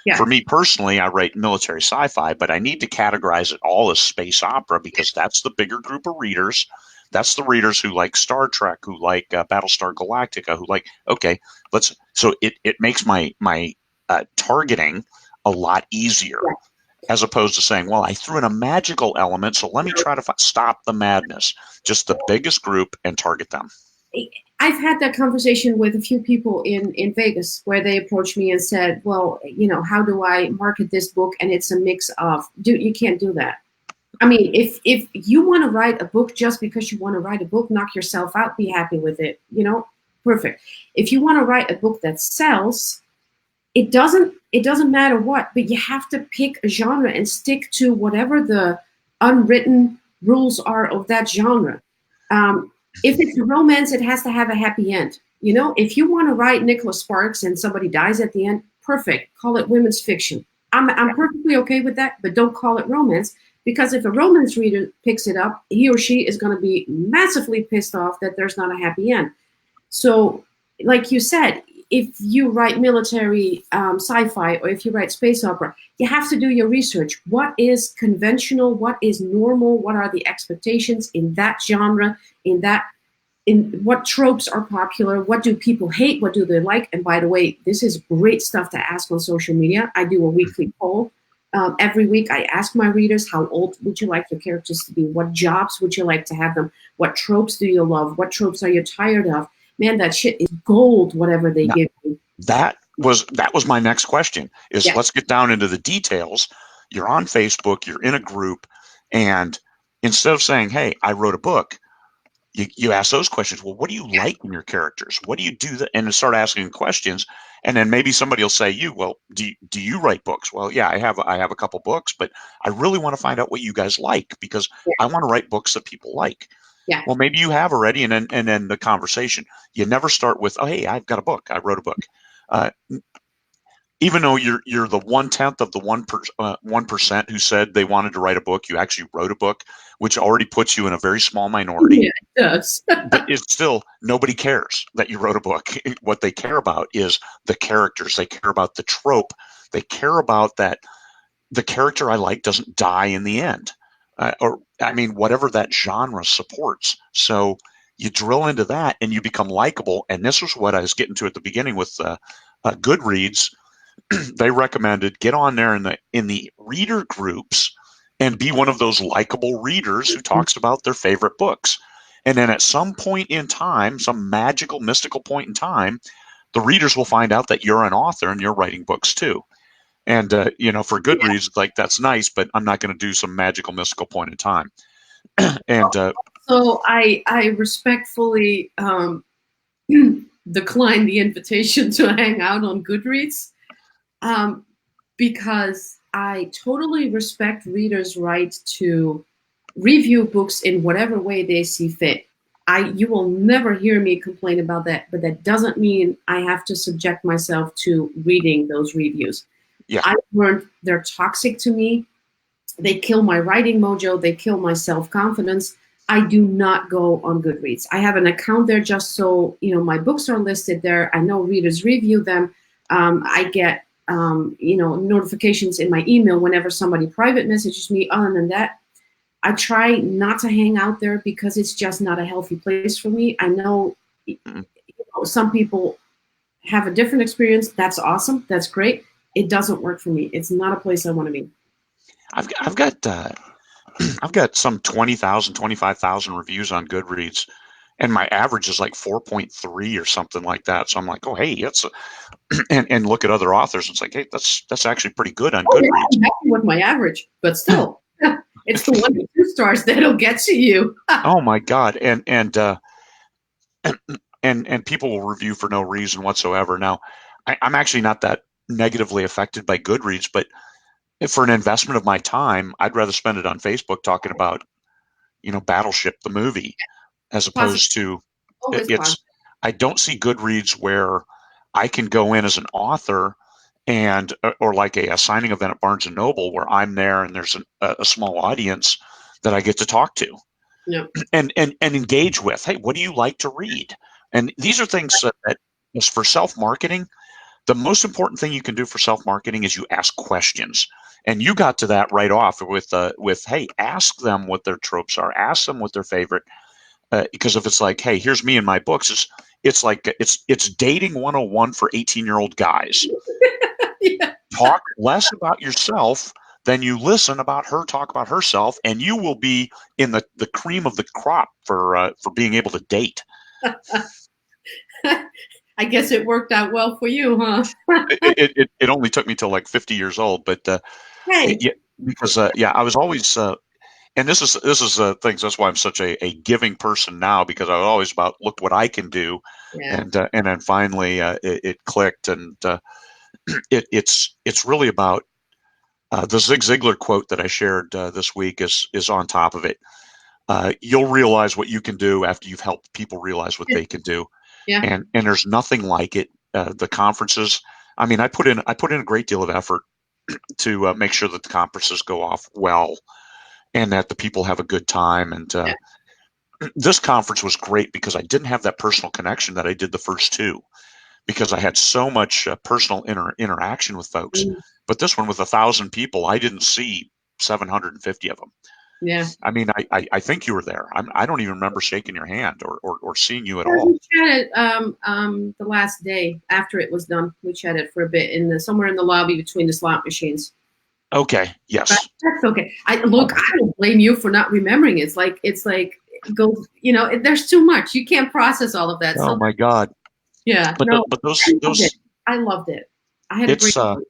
Yeah. For me personally, I write military sci-fi, but I need to categorize it all as space opera, because that's the bigger group of readers. That's the readers who like Star Trek, who like Battlestar Galactica, who like, okay, so it makes my targeting a lot easier. Yeah. As opposed to saying, well, I threw in a magical element, so let me try to stop the madness. Just the biggest group and target them. I've had that conversation with a few people in Vegas, where they approached me and said, well, how do I market this book? And it's a mix of, dude, you can't do that. I mean, if you want to write a book just because you want to write a book, knock yourself out, be happy with it, perfect. If you want to write a book that sells, it doesn't matter what, but you have to pick a genre and stick to whatever the unwritten rules are of that genre. If it's a romance, it has to have a happy end. If you want to write Nicholas Sparks and somebody dies at the end, perfect. Call it women's fiction. I'm perfectly okay with that, but don't call it romance, because if a romance reader picks it up, he or she is going to be massively pissed off that there's not a happy end. So, like you said, if you write military sci-fi, or if you write space opera, you have to do your research. What is conventional? What is normal? What are the expectations in that genre? In what tropes are popular? What do people hate? What do they like? And by the way, this is great stuff to ask on social media. I do a weekly poll. Every week I ask my readers, how old would you like your characters to be? What jobs would you like to have them? What tropes do you love? What tropes are you tired of? Man, that shit is gold, whatever they give you. That was my next question, is let's get down into the details. You're on Facebook, you're in a group, and instead of saying, hey, I wrote a book, you ask those questions. Well, what do you like in your characters? What do you do? And start asking questions. And then maybe somebody will say, well, do you write books? Well, yeah, I have a couple books, but I really want to find out what you guys like, because I want to write books that people like. Yeah. Well, maybe you have already, and then the conversation. You never start with, oh, hey, I've got a book. I wrote a book. Even though you're the 1/10 of the 1% who said they wanted to write a book, you actually wrote a book, which already puts you in a very small minority. Yeah, it does. But it's still, nobody cares that you wrote a book. What they care about is the characters. They care about the trope. They care about that the character I like doesn't die in the end. Whatever that genre supports. So you drill into that and you become likable. And this was what I was getting to at the beginning with Goodreads. They recommended get on there in the reader groups and be one of those likable readers who talks about their favorite books. And then at some point in time, some magical, mystical point in time, the readers will find out that you're an author and you're writing books too. And, for Goodreads, like, that's nice, but I'm not going to do some magical, mystical point in time. And so I respectfully declined the invitation to hang out on Goodreads, because I totally respect readers' right to review books in whatever way they see fit. You will never hear me complain about that, but that doesn't mean I have to subject myself to reading those reviews. Yeah. I've learned they're toxic to me. They kill my writing mojo. They kill my self-confidence. I do not go on Goodreads. I have an account there just so, my books are listed there. I know readers review them. I get, notifications in my email whenever somebody private messages me. Other than that, I try not to hang out there because it's just not a healthy place for me. I know, some people have a different experience, that's awesome. That's great. It doesn't work for me. It's not a place I want to be. I've got I've got some 20,000, 25,000 reviews on Goodreads, and my average is like 4.3 or something like that. So I'm like, oh, hey, it's and look at other authors. It's like, hey, that's actually pretty good on Oh, yeah, Goodreads. I'm happy with my average, but still, it's the 1 to 2 stars that'll get to you. Oh my God. And people will review for no reason whatsoever. Now, I'm actually not that negatively affected by Goodreads, but for an investment of my time, I'd rather spend it on Facebook talking about, Battleship the movie, as Positive, opposed to always it's. positive. I don't see Goodreads where I can go in as an author and or like a signing event at Barnes and Noble where I'm there and there's a small audience that I get to talk to Yeah. and engage with. Hey, what do you like to read? And these are things that is for self-marketing. The most important thing you can do for self-marketing is you ask questions. And you got to that right off with hey, ask them what their tropes are, ask them what their favorite. Because if it's like, hey, here's me and my books, it's like it's dating 101 for 18-year-old guys. Yeah. Talk less about yourself than you listen about her talk about herself, and you will be in the cream of the crop for being able to date. I guess it worked out well for you, huh? It only took me till like 50 years old, but Hey. yeah, because yeah, I was always and this is things. That's why I'm such a giving person now, because I was always about look what I can do, Yeah. and then finally it clicked, and it's really about the Zig Ziglar quote that I shared this week is on top of it. You'll realize what you can do after you've helped people realize what they can do, Yeah. and there's nothing like it. The conferences. I mean, I put in a great deal of effort to make sure that the conferences go off well and that the people have a good time. And Yeah. this conference was great because I didn't have that personal connection that I did the first two, because I had so much personal interaction with folks. Mm. But this one with 1,000 people, I didn't see 750 of them. Yeah. I mean, I think you were there. I don't even remember shaking your hand or seeing you at Yeah, all. we chatted the last day after it was done. We chatted for a bit somewhere in the lobby between the slot machines. Okay. But Yes. that's okay. I don't blame you for not remembering. It's like go. There's too much. You can't process all of that. Oh So my God. yeah, But no, those I loved it. those I loved it. I had a great it's time.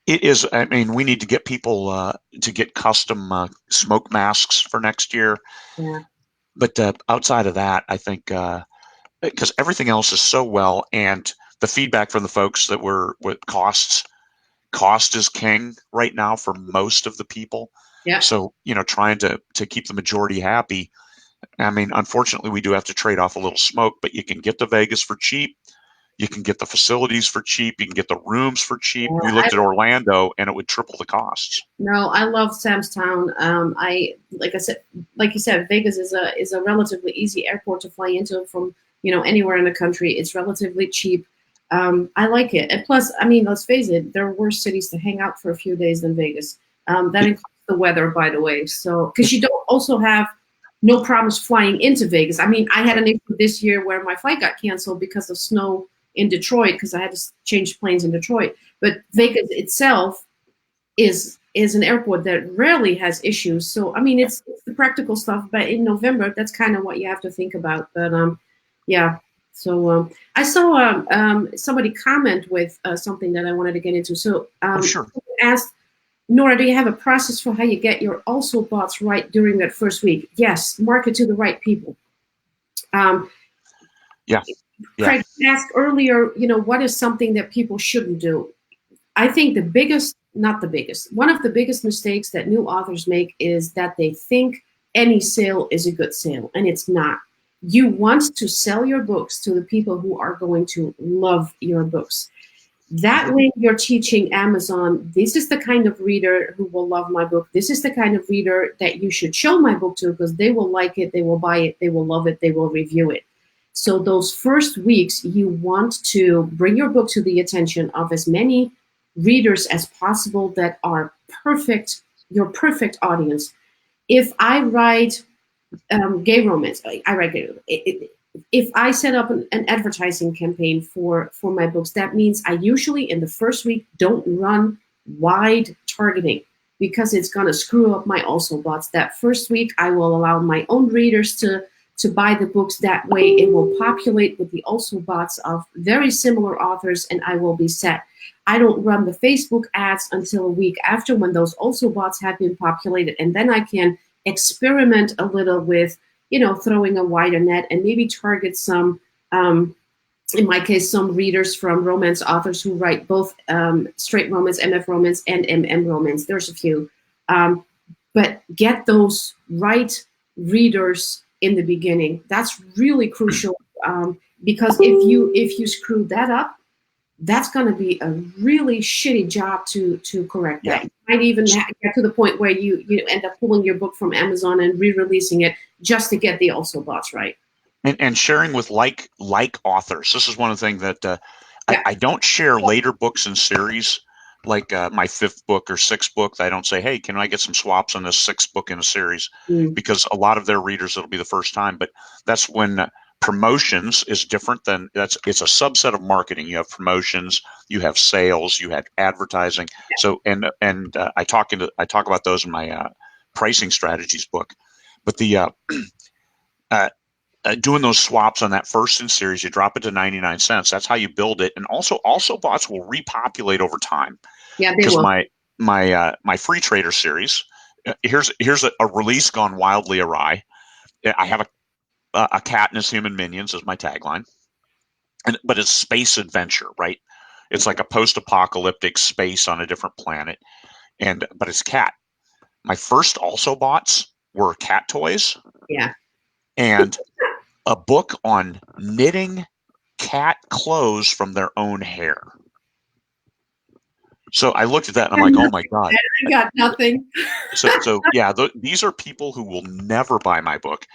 it is. I mean, we need to get people to get custom smoke masks for next year. Yeah. But outside of that, I think because everything else is so well, and the feedback from the folks that were with cost is king right now for most of the people. Yeah. So trying to keep the majority happy. I mean, unfortunately, we do have to trade off a little smoke, but you can get to Vegas for cheap. You can get the facilities for cheap. You can get the rooms for cheap. Yeah, We looked at Orlando, and it would triple the costs. no, I love Sam's Town. I like I said, like you said, Vegas is a relatively easy airport to fly into from anywhere in the country. It's relatively cheap. I like it, and plus, I mean, let's face it, there are worse cities to hang out for a few days than Vegas. That includes the weather, by the way. So, because you don't also have no problems flying into Vegas. I mean, I had an issue this year where my flight got canceled because of snow in Detroit because I had to change planes in Detroit. But Vegas itself is an airport that rarely has issues. So I mean, it's the practical stuff. But in November, that's kind of what you have to think about. But yeah. So I saw somebody comment with something that I wanted to get into. So Oh, sure. asked Nora, do you have a process for how you get your also bots right during that first week? Yes, market to the right people. Um, Yeah. Yeah. Craig asked earlier, what is something that people shouldn't do? I think not the biggest, one of the biggest mistakes that new authors make is that they think any sale is a good sale, and it's not. You want to sell your books to the people who are going to love your books. That way, you're teaching Amazon, this is the kind of reader who will love my book. This is the kind of reader that you should show my book to because they will like it, they will buy it, they will love it, they will review it. So those first weeks, you want to bring your book to the attention of as many readers as possible that are your perfect audience. If I write gay romance, I write gay. if I set up an advertising campaign for my books, that means I usually in the first week don't run wide targeting because it's going to screw up my also bots. That first week, I will allow my own readers to buy the books. That way it will populate with the also bots of very similar authors, and I will be set. I don't run the Facebook ads until a week after when those also bots have been populated, and then I can experiment a little with, throwing a wider net and maybe target some, in my case, some readers from romance authors who write both straight romance, MF romance, and MM romance. There's a few. But get those right readers in the beginning. That's really crucial, because if you screw that up, that's going to be a really shitty job to correct that. You might even get to the point where you end up pulling your book from Amazon and re-releasing it just to get the also bots right. And sharing with like authors. This is one of the things that I don't share later books in series, like my 5th book or 6th book. I don't say, hey, can I get some swaps on this 6th book in a series? Because a lot of their readers, it'll be the first time. But that's when promotions is different than it's a subset of marketing. You have promotions, you have sales, you have advertising. So and I talk about those in my pricing strategies book. But the doing those swaps on that first in series, you drop it to 99 cents. That's how you build it. And also bots will repopulate over time. Yeah, they because will. my free trader series, here's a release gone wildly awry. I have a cat and his human minions as my tagline, but it's space adventure, right? It's like a post-apocalyptic space on a different planet, but it's cat. My first also bots were cat toys, and a book on knitting cat clothes from their own hair. So I looked at that and I'm like, oh my God. I got nothing. So yeah, these are people who will never buy my book.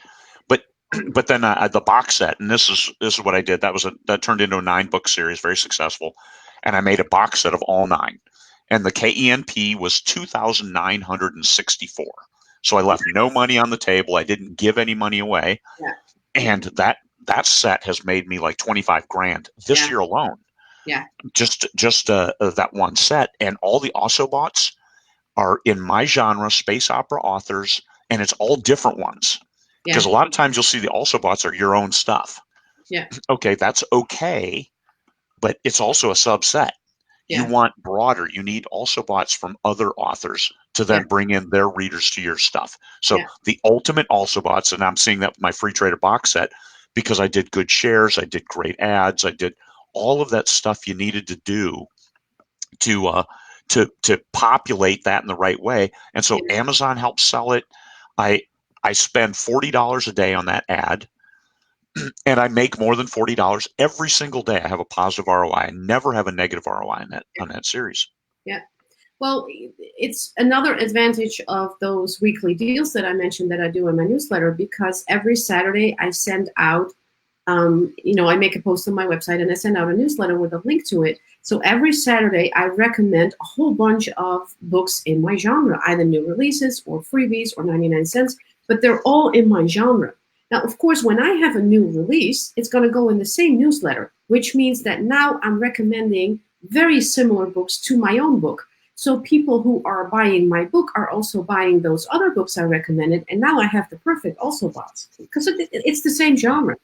But then the box set, and this is what I did. That turned into a 9-book series, very successful. And I made a box set of all 9. And the KENP was 2,964. So I left no money on the table. I didn't give any money away. Yeah. And that set has made me like 25 grand this year alone. Yeah. Just that one set. And all the also bots are in my genre, space opera authors, and it's all different ones. Because a lot of times you'll see the also bots are your own stuff. Yeah. Okay, that's okay, but it's also a subset. You want broader. You need also bots from other authors to then bring in their readers to your stuff. So the ultimate also bots, and I'm seeing that with my free trader box set, because I did good shares, I did great ads, I did all of that stuff you needed to do to populate that in the right way. And so Amazon helps sell it. I spend $40 a day on that ad, and I make more than $40 every single day. I have a positive ROI. I never have a negative ROI on that series. Yeah. Well, it's another advantage of those weekly deals that I mentioned that I do in my newsletter, because every Saturday I send out, I make a post on my website and I send out a newsletter with a link to it. So every Saturday I recommend a whole bunch of books in my genre, either new releases or freebies or 99 cents, but they're all in my genre. Now, of course, when I have a new release, it's going to go in the same newsletter, which means that now I'm recommending very similar books to my own book. So people who are buying my book are also buying those other books I recommended, and now I have the perfect also bots because it's the same genre.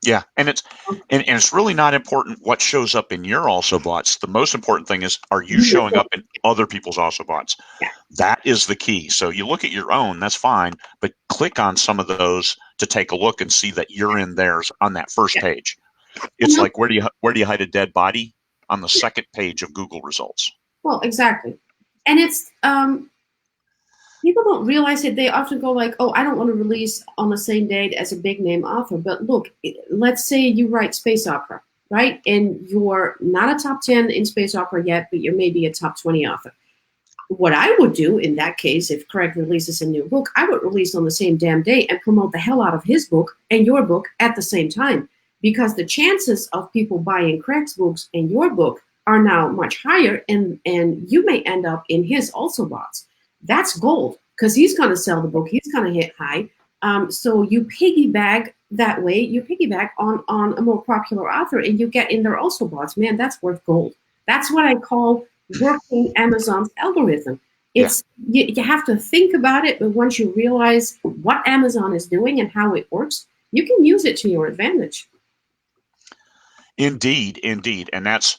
Yeah, and it's really not important what shows up in your also bots. The most important thing is, are you showing up in other people's also bots? Yeah. That is the key. So you look at your own, that's fine, but click on some of those to take a look and see that you're in theirs on that first page. It's like, where do you hide a dead body? On the second page of Google results. Well, exactly. And it's people don't realize it. They often go like, oh, I don't want to release on the same date as a big name author. But look, let's say you write space opera, right? And you're not a top 10 in space opera yet, but you're maybe a top 20 author. What I would do in that case, if Craig releases a new book, I would release on the same damn day and promote the hell out of his book and your book at the same time. Because the chances of people buying Craig's books and your book are now much higher, and you may end up in his also bots. That's gold, because he's going to sell the book. He's going to hit high. So you piggyback that way. You piggyback on a more popular author, and you get in there also bots. Man, that's worth gold. That's what I call working Amazon's algorithm. Yeah. It's you have to think about it, but once you realize what Amazon is doing and how it works, you can use it to your advantage. Indeed, indeed. And that's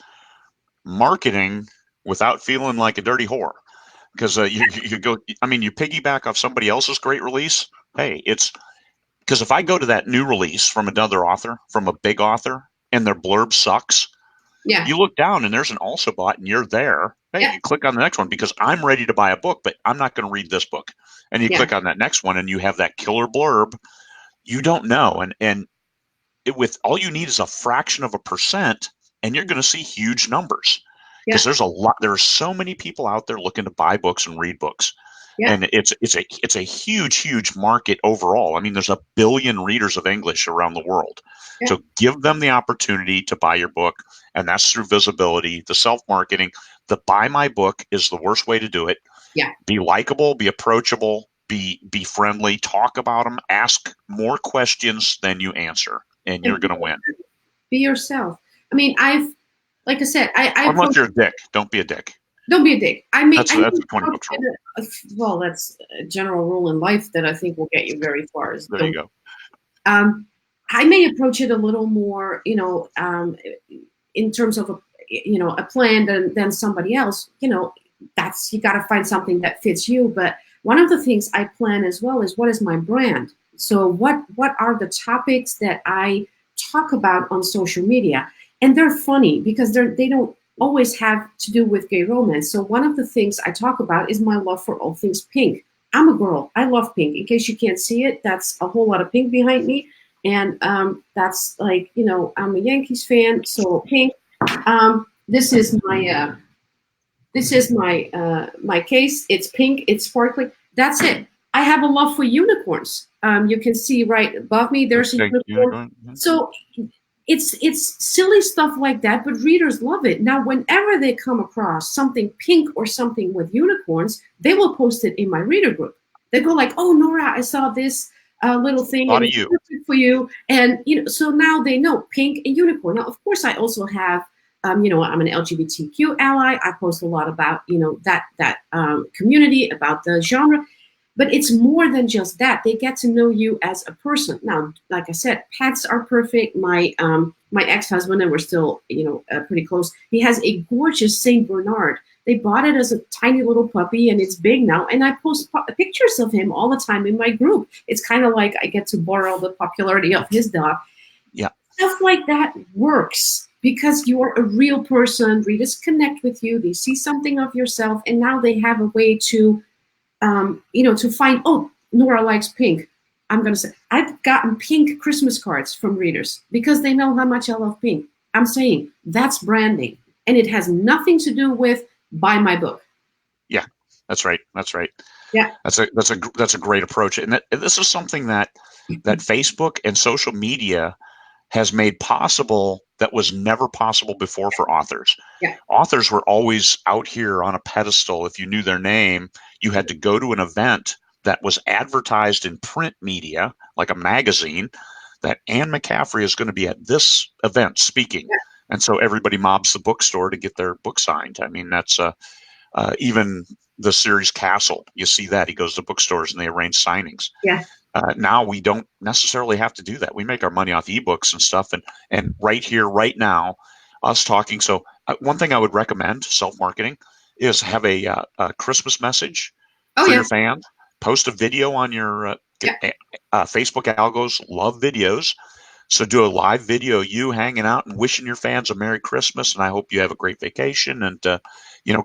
marketing without feeling like a dirty whore. Because you go, I mean, you piggyback off somebody else's great release. Hey, it's because if I go to that new release from another author, from a big author, and their blurb sucks, Yeah, you look down and there's an also bot and you're there. Hey, yeah, you click on the next one because I'm ready to buy a book, but I'm not going to read this book. And you yeah, click on that next one and you have that killer blurb. You don't know. And with all you need is a fraction of a percent, and you're going to see huge numbers yeah, because there are so many people out there looking to buy books and read books. yeah, And it's a huge market overall. I mean, there's 1 billion readers of English around the world. yeah, So give them the opportunity to buy your book, and that's through visibility, the self-marketing. The buy my book is the worst way to do it. yeah. Be likable, be approachable, be friendly, talk about them, ask more questions than you answer, and you're going to win. Be yourself. I mean, like I said, I Unless approach. you're a dick, don't be a dick. Don't be a dick. That's a 20 bucks rule. Well, that's a general rule in life that I think will get you very far. Is There you don't. go. Um, I may approach it a little more, in terms of a plan than somebody else. That's you got to find something that fits you. But one of the things I plan as well is what is my brand. So what are the topics that I talk about on social media? And they're funny because they don't always have to do with gay romance. So one of the things I talk about is my love for all things pink. I'm a girl. I love pink. In case you can't see it, that's a whole lot of pink behind me. And that's like, I'm a Yankees fan, so pink. This is my case. It's pink. It's sparkling. That's it. I have a love for unicorns. You can see right above me. There's a unicorn. So it's silly stuff like that, but readers love it. Now, whenever they come across something pink or something with unicorns, they will post it in my reader group. They go like, "Oh, Nora, I saw this little thing, and it's perfect for you." And so now they know pink and unicorn. Now, of course, I also have, I'm an LGBTQ ally. I post a lot about that community, about the genre. But it's more than just that. They get to know you as a person. Now, like I said, pets are perfect. My ex-husband and we're still pretty close. He has a gorgeous Saint Bernard. They bought it as a tiny little puppy, and it's big now. And I post pictures of him all the time in my group. It's kind of like I get to borrow the popularity of his dog. Yeah, stuff like that works because you're a real person. Readers connect with you. They see something of yourself, and now they have a way to to find, oh, Nora likes pink. I'm going to say, I've gotten pink Christmas cards from readers because they know how much I love pink. I'm saying that's branding, and it has nothing to do with buy my book. Yeah, that's right. That's right. Yeah, that's a great approach, and this is something that Facebook and social media has made possible that was never possible before for authors. Yeah. Authors were always out here on a pedestal. If you knew their name, you had to go to an event that was advertised in print media, like a magazine, that Anne McCaffrey is going to be at this event speaking. Yeah. And so everybody mobs the bookstore to get their book signed. I mean, that's even the series Castle. You see that. He goes to bookstores and they arrange signings. Yeah. Now we don't necessarily have to do that. We make our money off ebooks and stuff, and right here, right now, us talking. So one thing I would recommend self-marketing is have a Christmas message for your fans. Post a video on your Facebook algos. Love videos. So do a live video, you hanging out and wishing your fans a Merry Christmas, and I hope you have a great vacation, and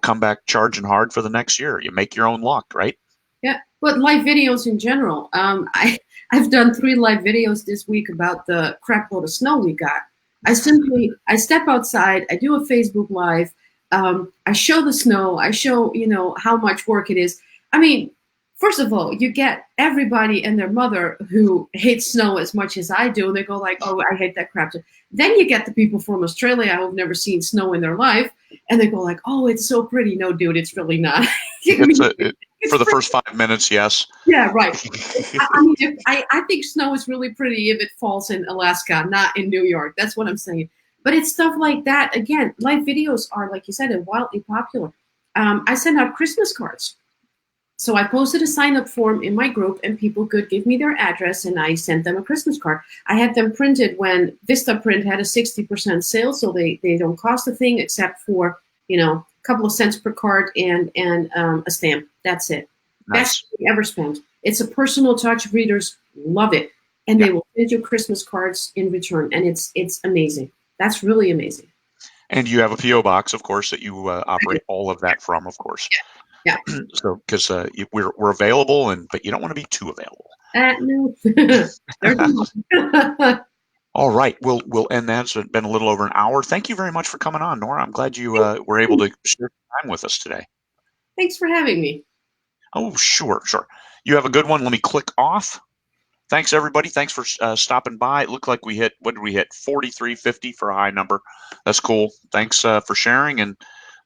come back charging hard for the next year. You make your own luck, right? Yeah, but live videos in general. I've done 3 live videos this week about the crap load of snow we got. I step outside, I do a Facebook Live, I show the snow, I show how much work it is. I mean, first of all, you get everybody and their mother who hates snow as much as I do. They go like, "Oh, I hate that crap." Then you get the people from Australia who've never seen snow in their life, and they go like, "Oh, it's so pretty." No, dude, it's really not. It's For the pretty. first 5 minutes, yes. Yeah, right. I mean, I think snow is really pretty if it falls in Alaska, not in New York. That's what I'm saying. But it's stuff like that. Again, live videos are, like you said, wildly popular. I send out Christmas cards. So I posted a sign up form in my group, and people could give me their address, and I sent them a Christmas card. I had them printed when Vistaprint had a 60% sale, so they don't cost a thing except for, a couple of cents per card and a stamp. That's it. Best Nice. we ever spent. It's a personal touch. Readers love it, and Yeah. they will send you Christmas cards in return, and it's amazing. That's really amazing. And you have a PO box, of course, that you operate all of that from, of course. Yeah. So, because we're available, but you don't want to be too available. No. There's no. All right, we'll end that. It's been a little over an hour. Thank you very much for coming on, Nora. I'm glad you were able to share time with us today. Thanks for having me. Oh, sure, sure. You have a good one. Let me click off. Thanks, everybody. Thanks for stopping by. It looked like what did we hit? 4350 for a high number. That's cool. Thanks for sharing, and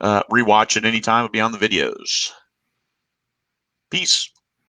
rewatch at any time. It'll be on the videos. Peace.